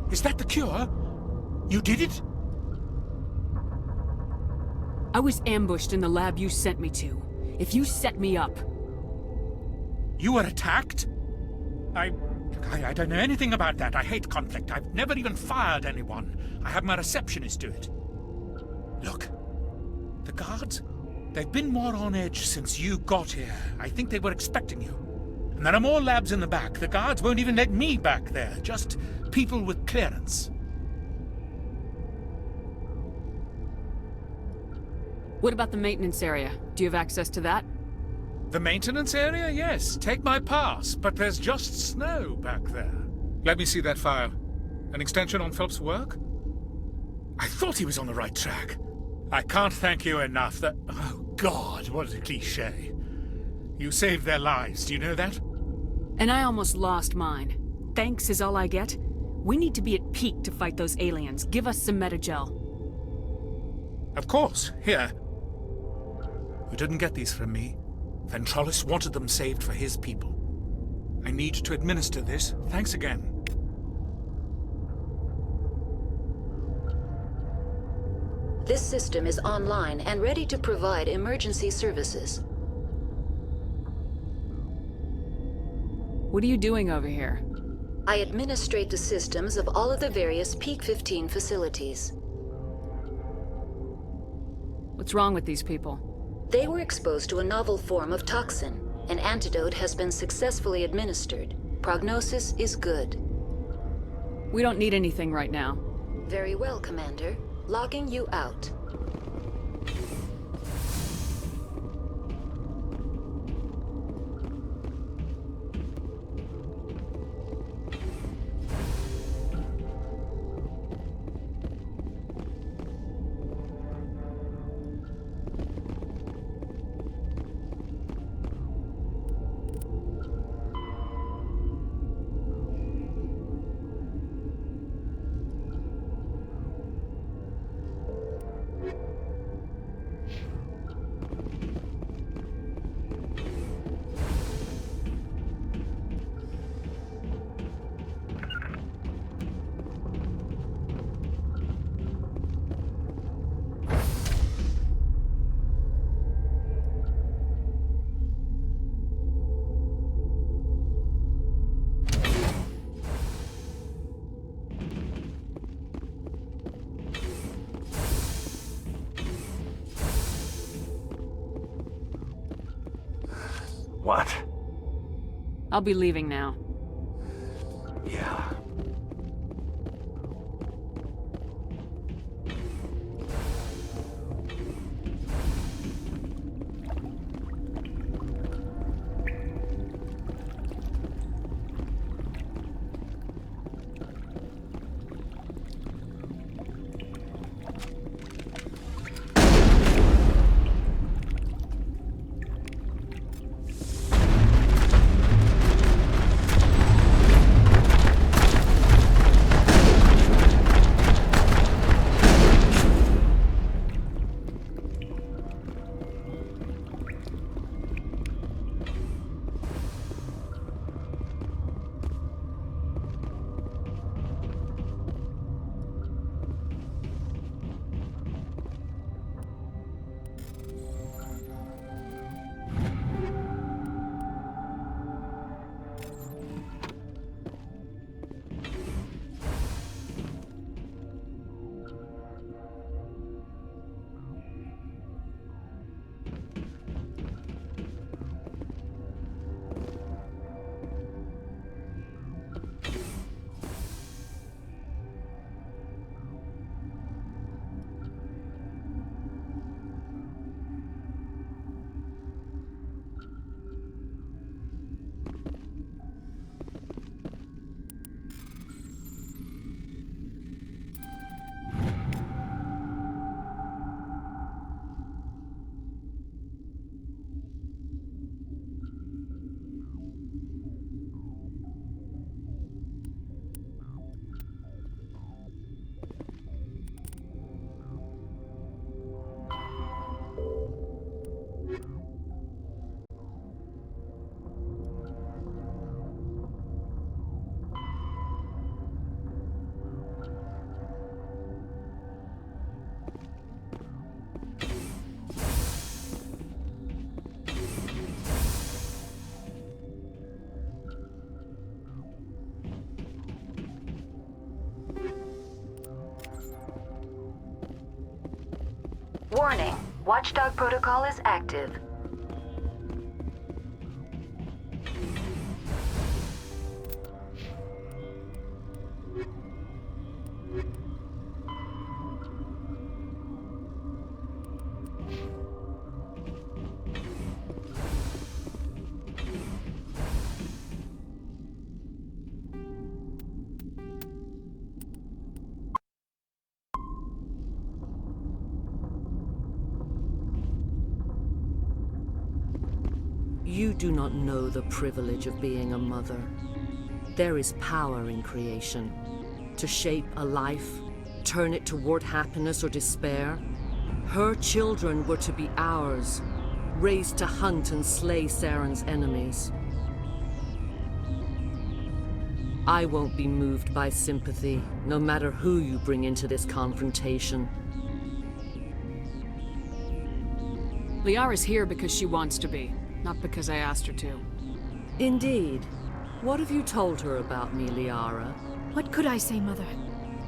Is that the cure? You did it? I was ambushed in the lab you sent me to. If you set me up... You were attacked? I don't know anything about that. I hate conflict. I've never even fired anyone. I have my receptionist do it. Look, the guards, they've been more on edge since you got here. I think they were expecting you. And there are more labs in the back. The guards won't even let me back there. Just people with clearance. What about the maintenance area? Do you have access to that? The maintenance area? Yes. Take my pass. But there's just snow back there. Let me see that file. An extension on Phelps' work? I thought he was on the right track. I can't thank you enough that... Oh, God, what a cliché. You saved their lives, do you know that? And I almost lost mine. Thanks is all I get? We need to be at peak to fight those aliens. Give us some Metagel. Of course. Here. You didn't get these from me. Ventrolis wanted them saved for his people. I need to administer this. Thanks again. This system is online and ready to provide emergency services. What are you doing over here? I administrate the systems of all of the various Peak 15 facilities. What's wrong with these people? They were exposed to a novel form of toxin. An antidote has been successfully administered. Prognosis is good. We don't need anything right now. Very well, Commander. Logging you out. What? I'll be leaving now. Yeah. Warning, Watchdog protocol is active. You do not know the privilege of being a mother. There is power in creation. To shape a life, turn it toward happiness or despair. Her children were to be ours, raised to hunt and slay Saren's enemies. I won't be moved by sympathy, no matter who you bring into this confrontation. Liara's here because she wants to be, not because I asked her to. Indeed. What have you told her about me, Liara? What could I say, Mother?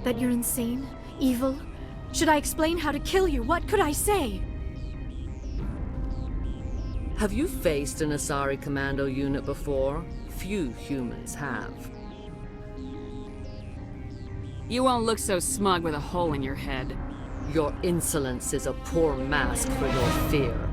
That you're insane? Evil? Should I explain how to kill you? What could I say? Have you faced an Asari commando unit before? Few humans have. You won't look so smug with a hole in your head. Your insolence is a poor mask for your fear.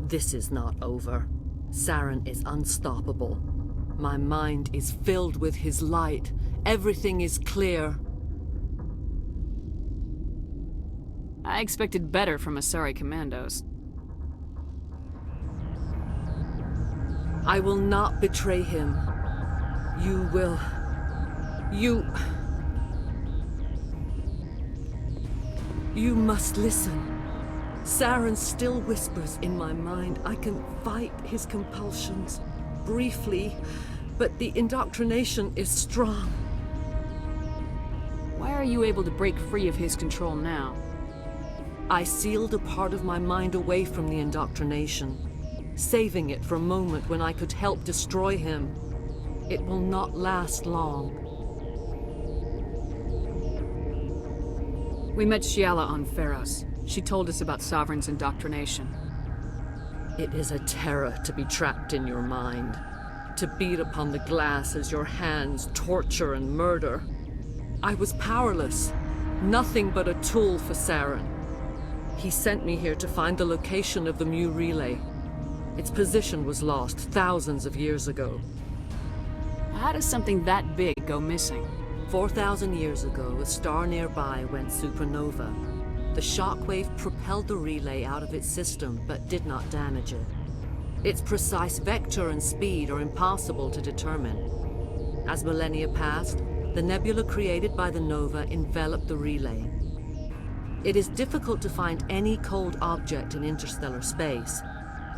This is not over. Saren is unstoppable. My mind is filled with his light. Everything is clear. I expected better from Asari commandos. I will not betray him. You will... You must listen. Saren still whispers in my mind. I can fight his compulsions, briefly, but the indoctrination is strong. Why are you able to break free of his control now? I sealed a part of my mind away from the indoctrination, saving it for a moment when I could help destroy him. It will not last long. We met Shiala on Pharos. She told us about Sovereign's indoctrination. It is a terror to be trapped in your mind, to beat upon the glass as your hands torture and murder. I was powerless, nothing but a tool for Saren. He sent me here to find the location of the Mu relay. Its position was lost thousands of years ago. How does something that big go missing? 4,000 years ago, a star nearby went supernova. The shockwave propelled the relay out of its system, but did not damage it. Its precise vector and speed are impossible to determine. As millennia passed, the nebula created by the nova enveloped the relay. It is difficult to find any cold object in interstellar space,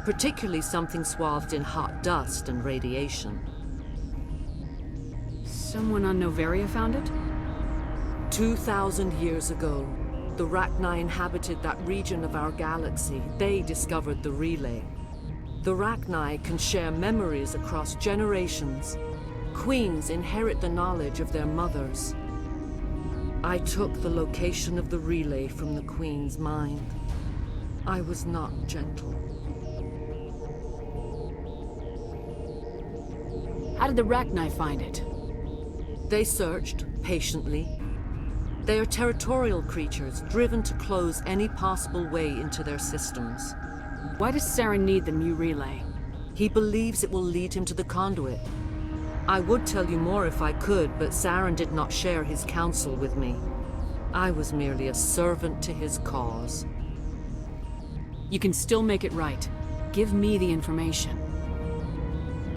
particularly something swathed in hot dust and radiation. Someone on Noveria found it? 2,000 years ago, the Rachni inhabited that region of our galaxy. They discovered the relay. The Rachni can share memories across generations. Queens inherit the knowledge of their mothers. I took the location of the relay from the Queen's mind. I was not gentle. How did the Rachni find it? They searched, patiently. They are territorial creatures, driven to close any possible way into their systems. Why does Saren need the Mu relay? He believes it will lead him to the conduit. I would tell you more if I could, but Saren did not share his counsel with me. I was merely a servant to his cause. You can still make it right. Give me the information.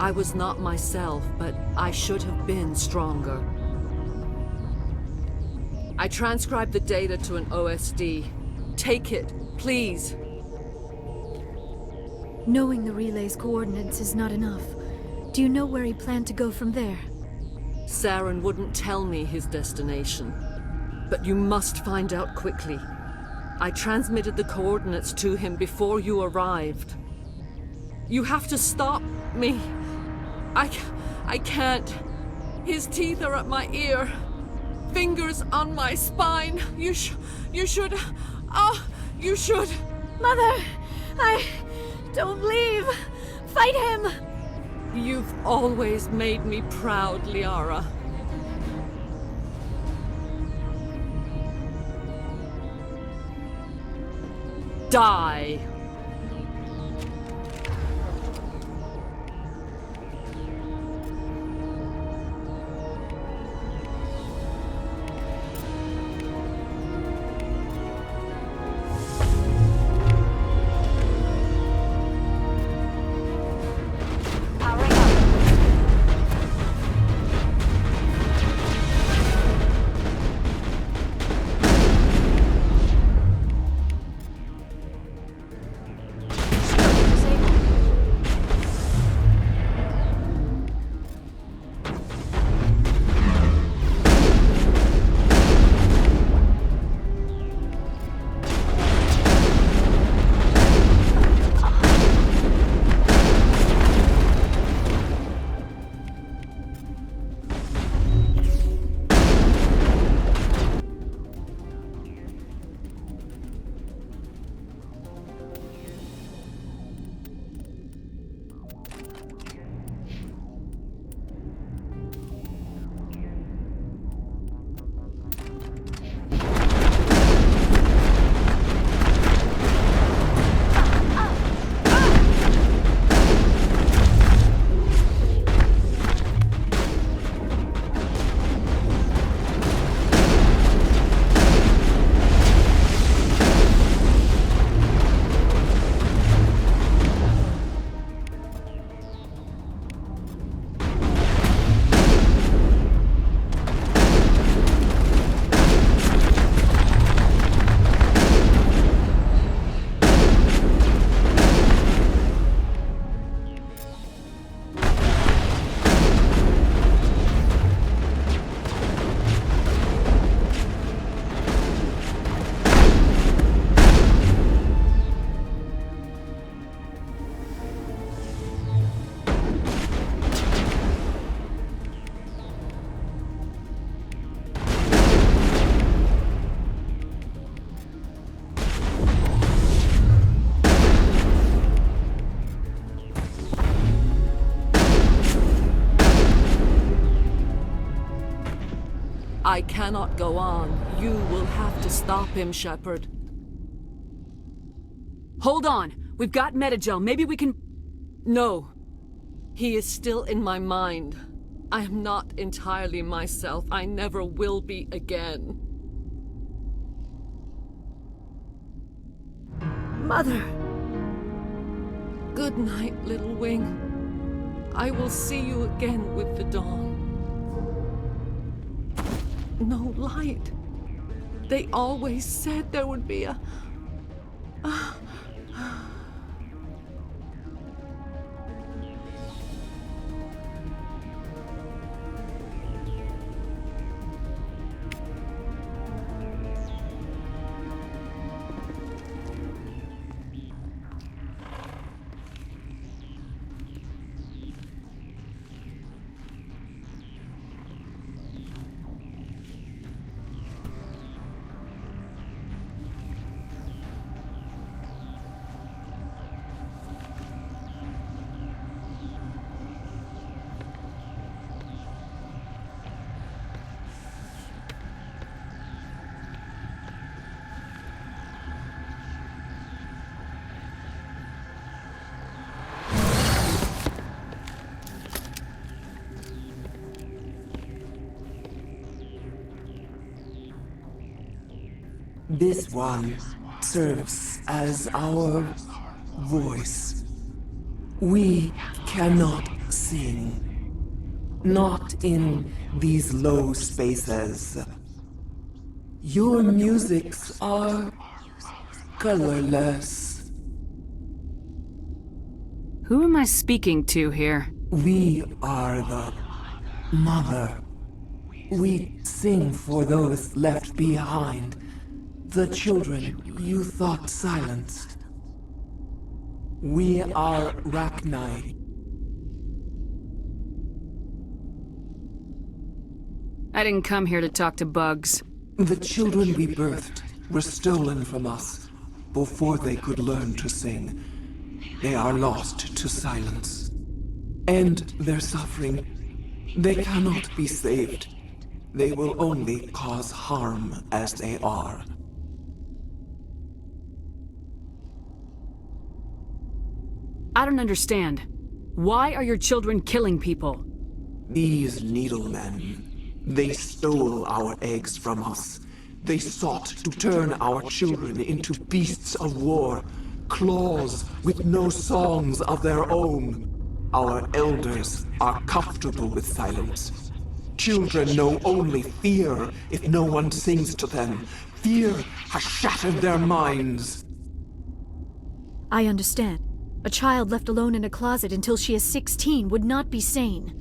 I was not myself, but I should have been stronger. I transcribed the data to an OSD. Take it, please. Knowing the relay's coordinates is not enough. Do you know where he planned to go from there? Saren wouldn't tell me his destination. But you must find out quickly. I transmitted the coordinates to him before you arrived. You have to stop me. I can't. His teeth are at my ear. Fingers on my spine. You should. You should. Mother! Don't leave! Fight him! You've always made me proud, Liara. Die! I cannot go on. You will have to stop him, Shepard. Hold on. We've got Metagel. Maybe we can... No. He is still in my mind. I am not entirely myself. I never will be again. Mother! Good night, little wing. I will see you again with the dawn. No light. They always said there would be a... This one serves as our voice. We cannot sing. Not in these low spaces. Your musics are colorless. Who am I speaking to here? We are the mother. We sing for those left behind. The children you thought silenced. We are Rachni. I didn't come here to talk to bugs. The children we birthed were stolen from us before they could learn to sing. They are lost to silence. And their suffering, they cannot be saved. They will only cause harm as they are. I don't understand. Why are your children killing people? These needlemen, they stole our eggs from us. They sought to turn our children into beasts of war, claws with no songs of their own. Our elders are comfortable with silence. Children know only fear if no one sings to them. Fear has shattered their minds. I understand. A child left alone in a closet until she is 16 would not be sane.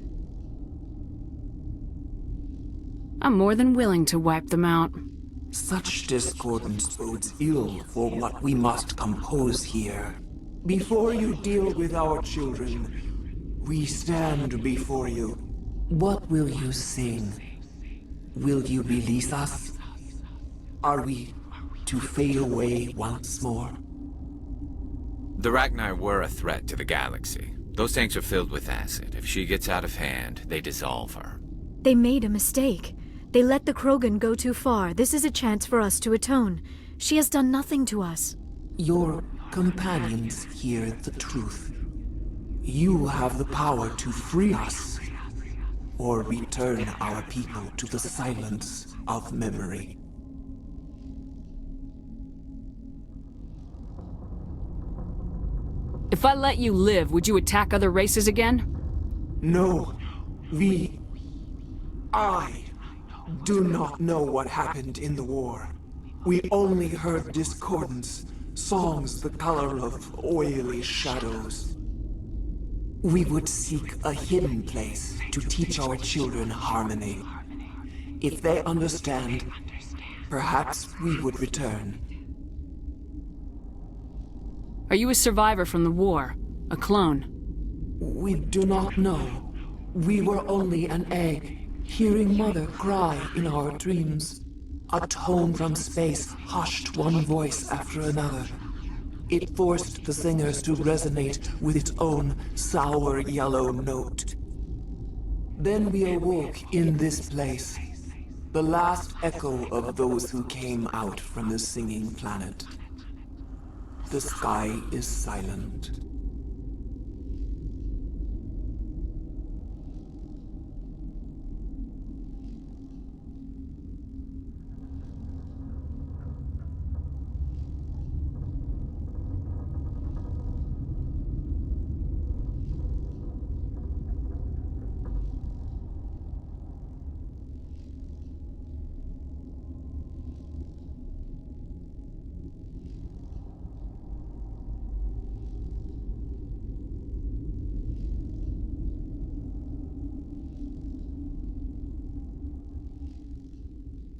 I'm more than willing to wipe them out. Such discordance bodes ill for what we must compose here. Before you deal with our children, we stand before you. What will you sing? Will you release us? Are we to fade away once more? The Rachni were a threat to the galaxy. Those tanks are filled with acid. If she gets out of hand, they dissolve her. They made a mistake. They let the Krogan go too far. This is a chance for us to atone. She has done nothing to us. Your companions hear the truth. You have the power to free us, or return our people to the silence of memory. If I let you live, would you attack other races again? No. I do not know what happened in the war. We only heard discordance, songs the color of oily shadows. We would seek a hidden place to teach our children harmony. If they understand, perhaps we would return. Are you a survivor from the war? A clone? We do not know. We were only an egg, hearing Mother cry in our dreams. A tone from space hushed one voice after another. It forced the singers to resonate with its own sour yellow note. Then we awoke in this place. The last echo of those who came out from the singing planet. The sky is silent.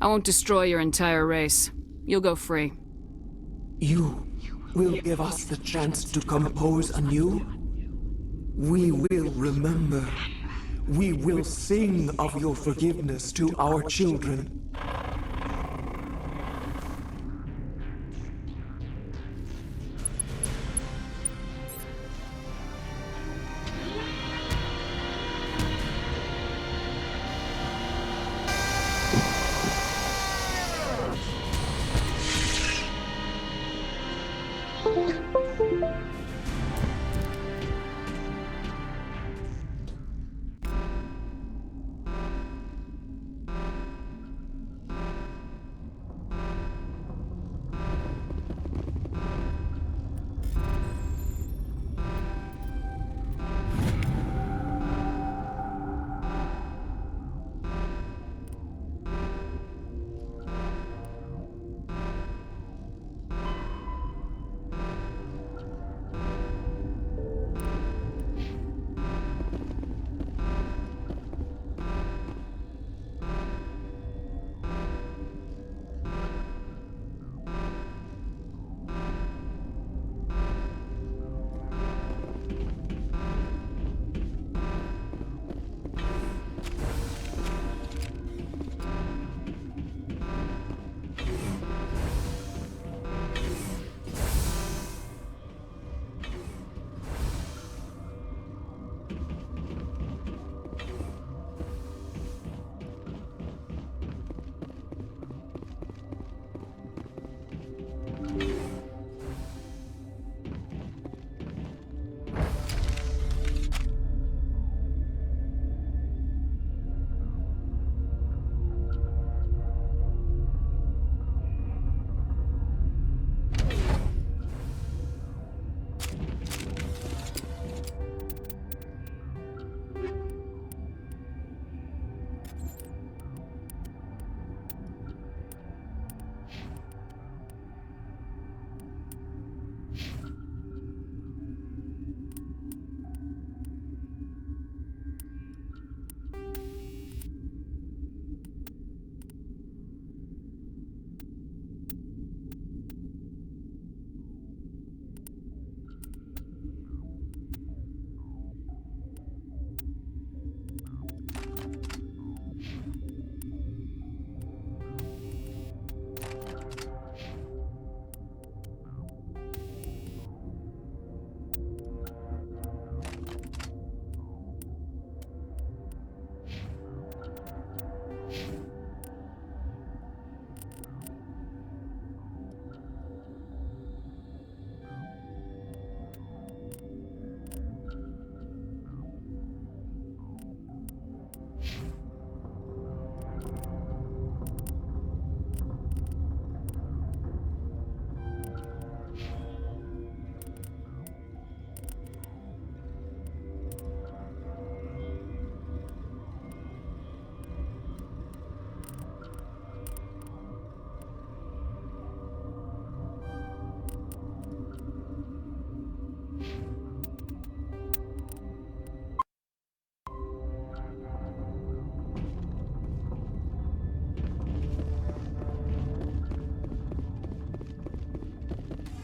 I won't destroy your entire race. You'll go free. You will give us the chance to compose anew? We will remember. We will sing of your forgiveness to our children.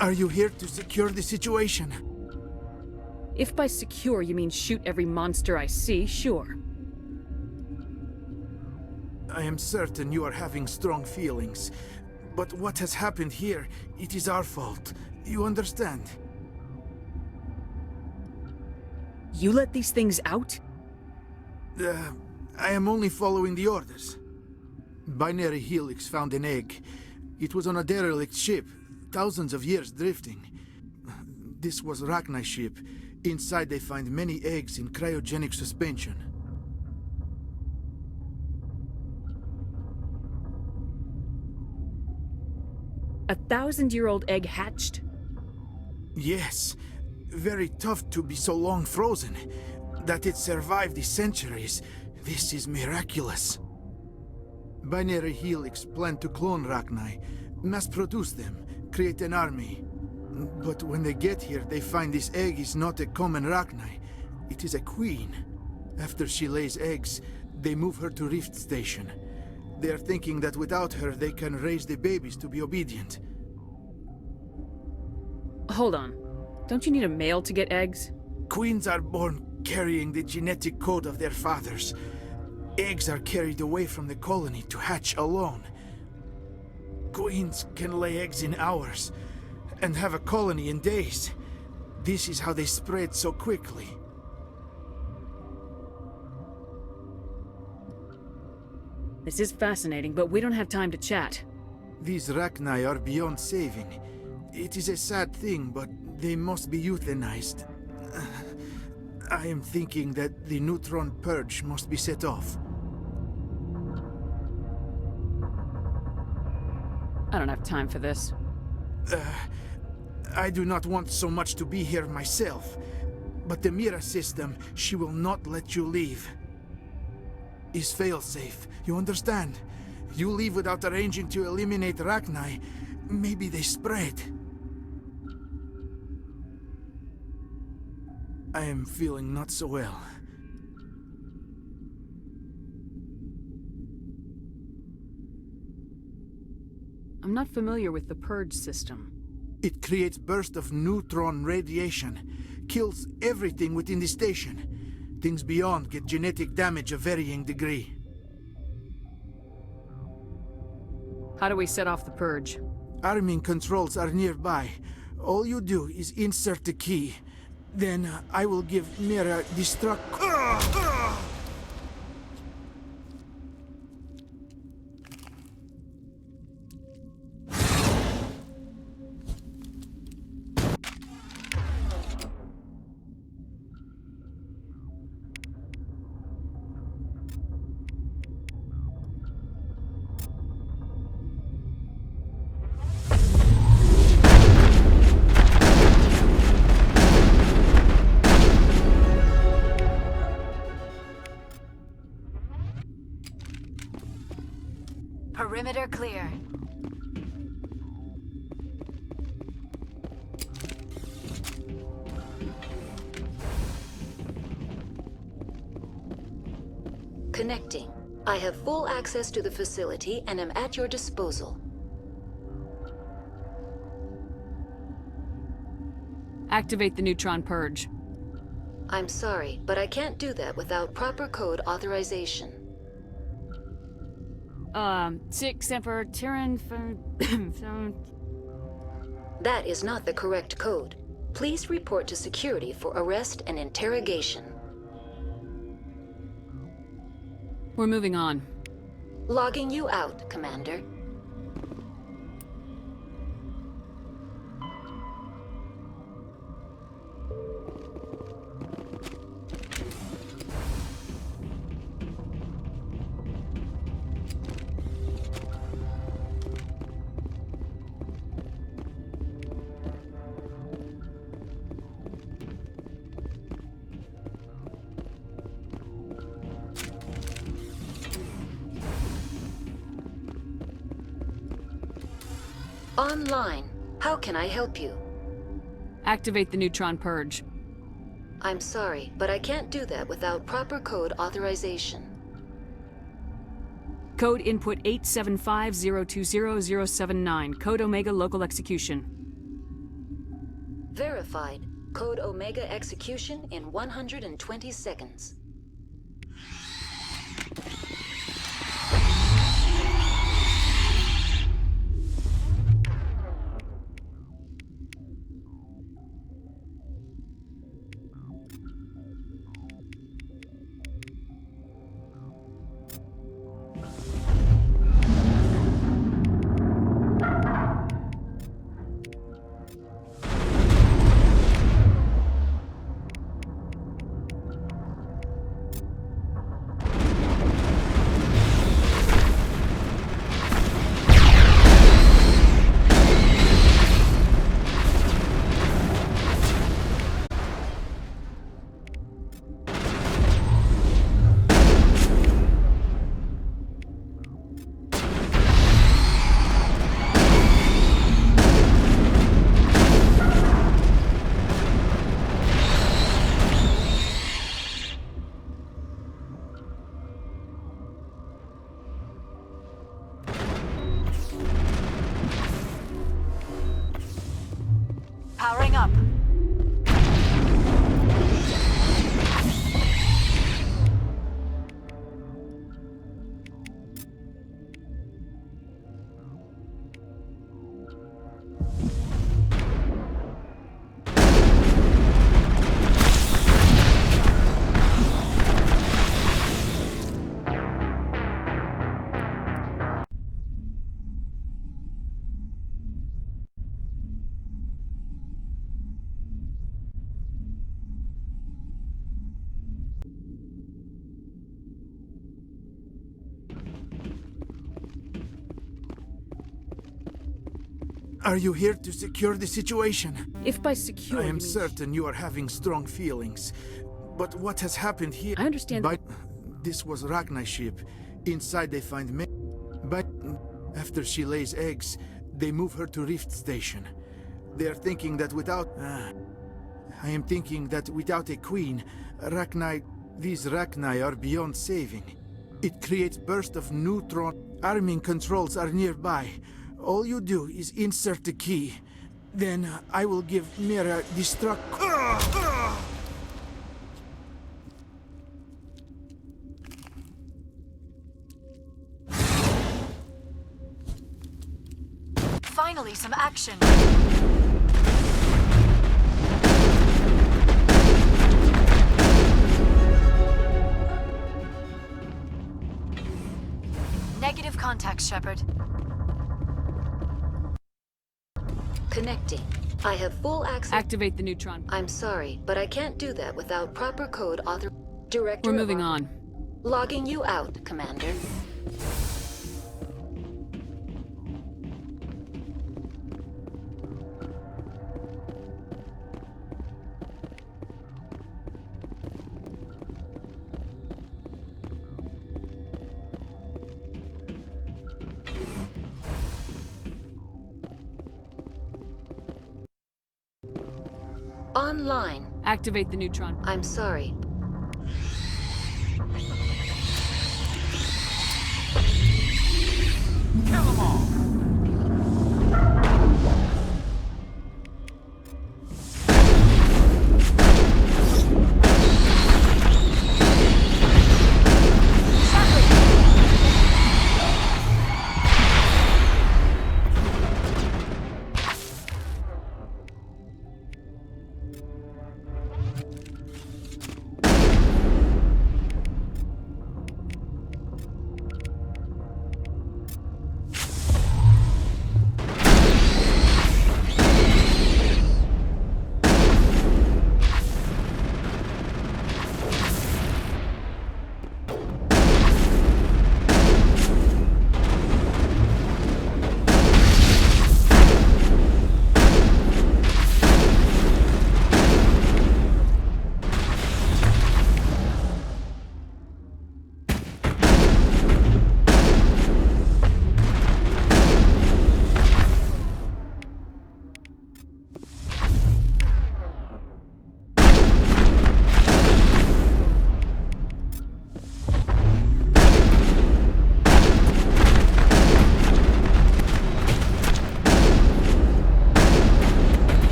Are you here to secure the situation? If by secure you mean shoot every monster I see, sure. I am certain you are having strong feelings. But what has happened here, it is our fault. You understand? You let these things out? I am only following the orders. Binary Helix found an egg. It was on a derelict ship, thousands of years drifting. This was Rachni's ship. Inside they find many eggs in cryogenic suspension. A 1,000-year-old egg hatched? Yes. Very tough to be so long frozen. That it survived the centuries. This is miraculous. Binary Helix planned to clone Rachni, mass-produce them, create an army. But when they get here, they find this egg is not a common Rachni. It is a queen. After she lays eggs, they move her to Rift Station. They are thinking that without her, they can raise the babies to be obedient. Hold on. Don't you need a male to get eggs? Queens are born carrying the genetic code of their fathers. Eggs are carried away from the colony to hatch alone. Queens can lay eggs in hours and have a colony in days. This is how they spread so quickly. This is fascinating, but we don't have time to chat. These Rachni are beyond saving. It is a sad thing, but they must be euthanized. I am thinking that the neutron purge must be set off. I don't have time for this. I do not want so much to be here myself, but the Mira system, she will not let you leave. Is failsafe, you understand? You leave without arranging to eliminate Rachni, maybe they spread. I am feeling not so well. I'm not familiar with the purge system. It creates bursts of neutron radiation, kills everything within the station. Things beyond get genetic damage of varying degree. How do we set off the purge? Arming controls are nearby. All you do is insert the key. Then I will give Mira destruct... Perimeter clear. Connecting. I have full access to the facility and am at your disposal. Activate the neutron purge. I'm sorry, but I can't do that without proper code authorization. 6 Emperor Tyrann... That is not the correct code. Please report to security for arrest and interrogation. We're moving on. Logging you out, Commander. Online. How can I help you? Activate the neutron purge. I'm sorry, but I can't do that without proper code authorization. Code input 875020079. Code Omega local execution. Verified. Code Omega execution in 120 seconds. Moving up. Are you here to secure the situation? If by secure, I you am mean... certain you are having strong feelings. But what has happened here... I understand that... This was Ragnar's ship. Inside they find me. But after she lays eggs, they move her to Rift Station. They are thinking that without... I am thinking that without a queen, these Rachni are beyond saving. It creates bursts of neutron. Arming controls are nearby. All you do is insert the key. Then I will give Mira destruct... Finally, some action. Negative contact, Shepard. Connecting. I have full access. Activate the neutron. I'm sorry, but I can't do that without proper code author... Director... We're moving on. Logging you out, Commander. Online. Activate the neutron. I'm sorry. Kill them all!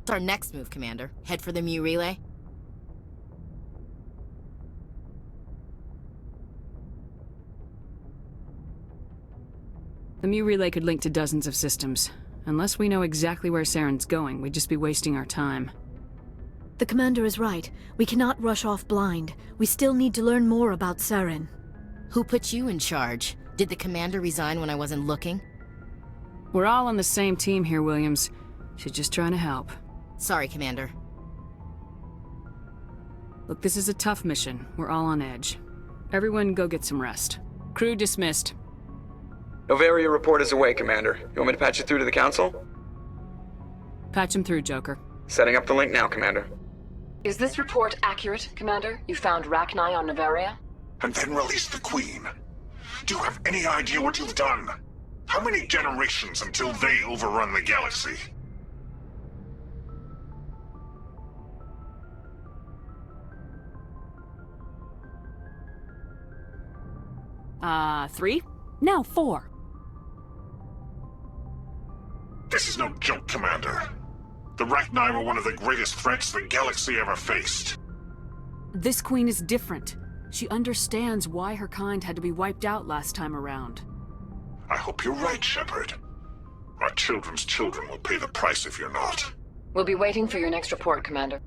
What's our next move, Commander? Head for the Mu relay? The Mu relay could link to dozens of systems. Unless we know exactly where Saren's going, we'd just be wasting our time. The commander is right. We cannot rush off blind. We still need to learn more about Saren. Who put you in charge? Did the commander resign when I wasn't looking? We're all on the same team here, Williams. She's just trying to help. Sorry, Commander. Look, this is a tough mission. We're all on edge. Everyone go get some rest. Crew dismissed. Noveria report is away, Commander. You want me to patch it through to the Council? Patch him through, Joker. Setting up the link now, Commander. Is this report accurate, Commander? You found Rachni on Noveria? And then released the Queen. Do you have any idea what you've done? How many generations until they overrun the galaxy? Three? Now 4. This is no joke, Commander. The Rachni were one of the greatest threats the galaxy ever faced. This Queen is different. She understands why her kind had to be wiped out last time around. I hope you're right, Shepard. My children's children will pay the price if you're not. We'll be waiting for your next report, Commander.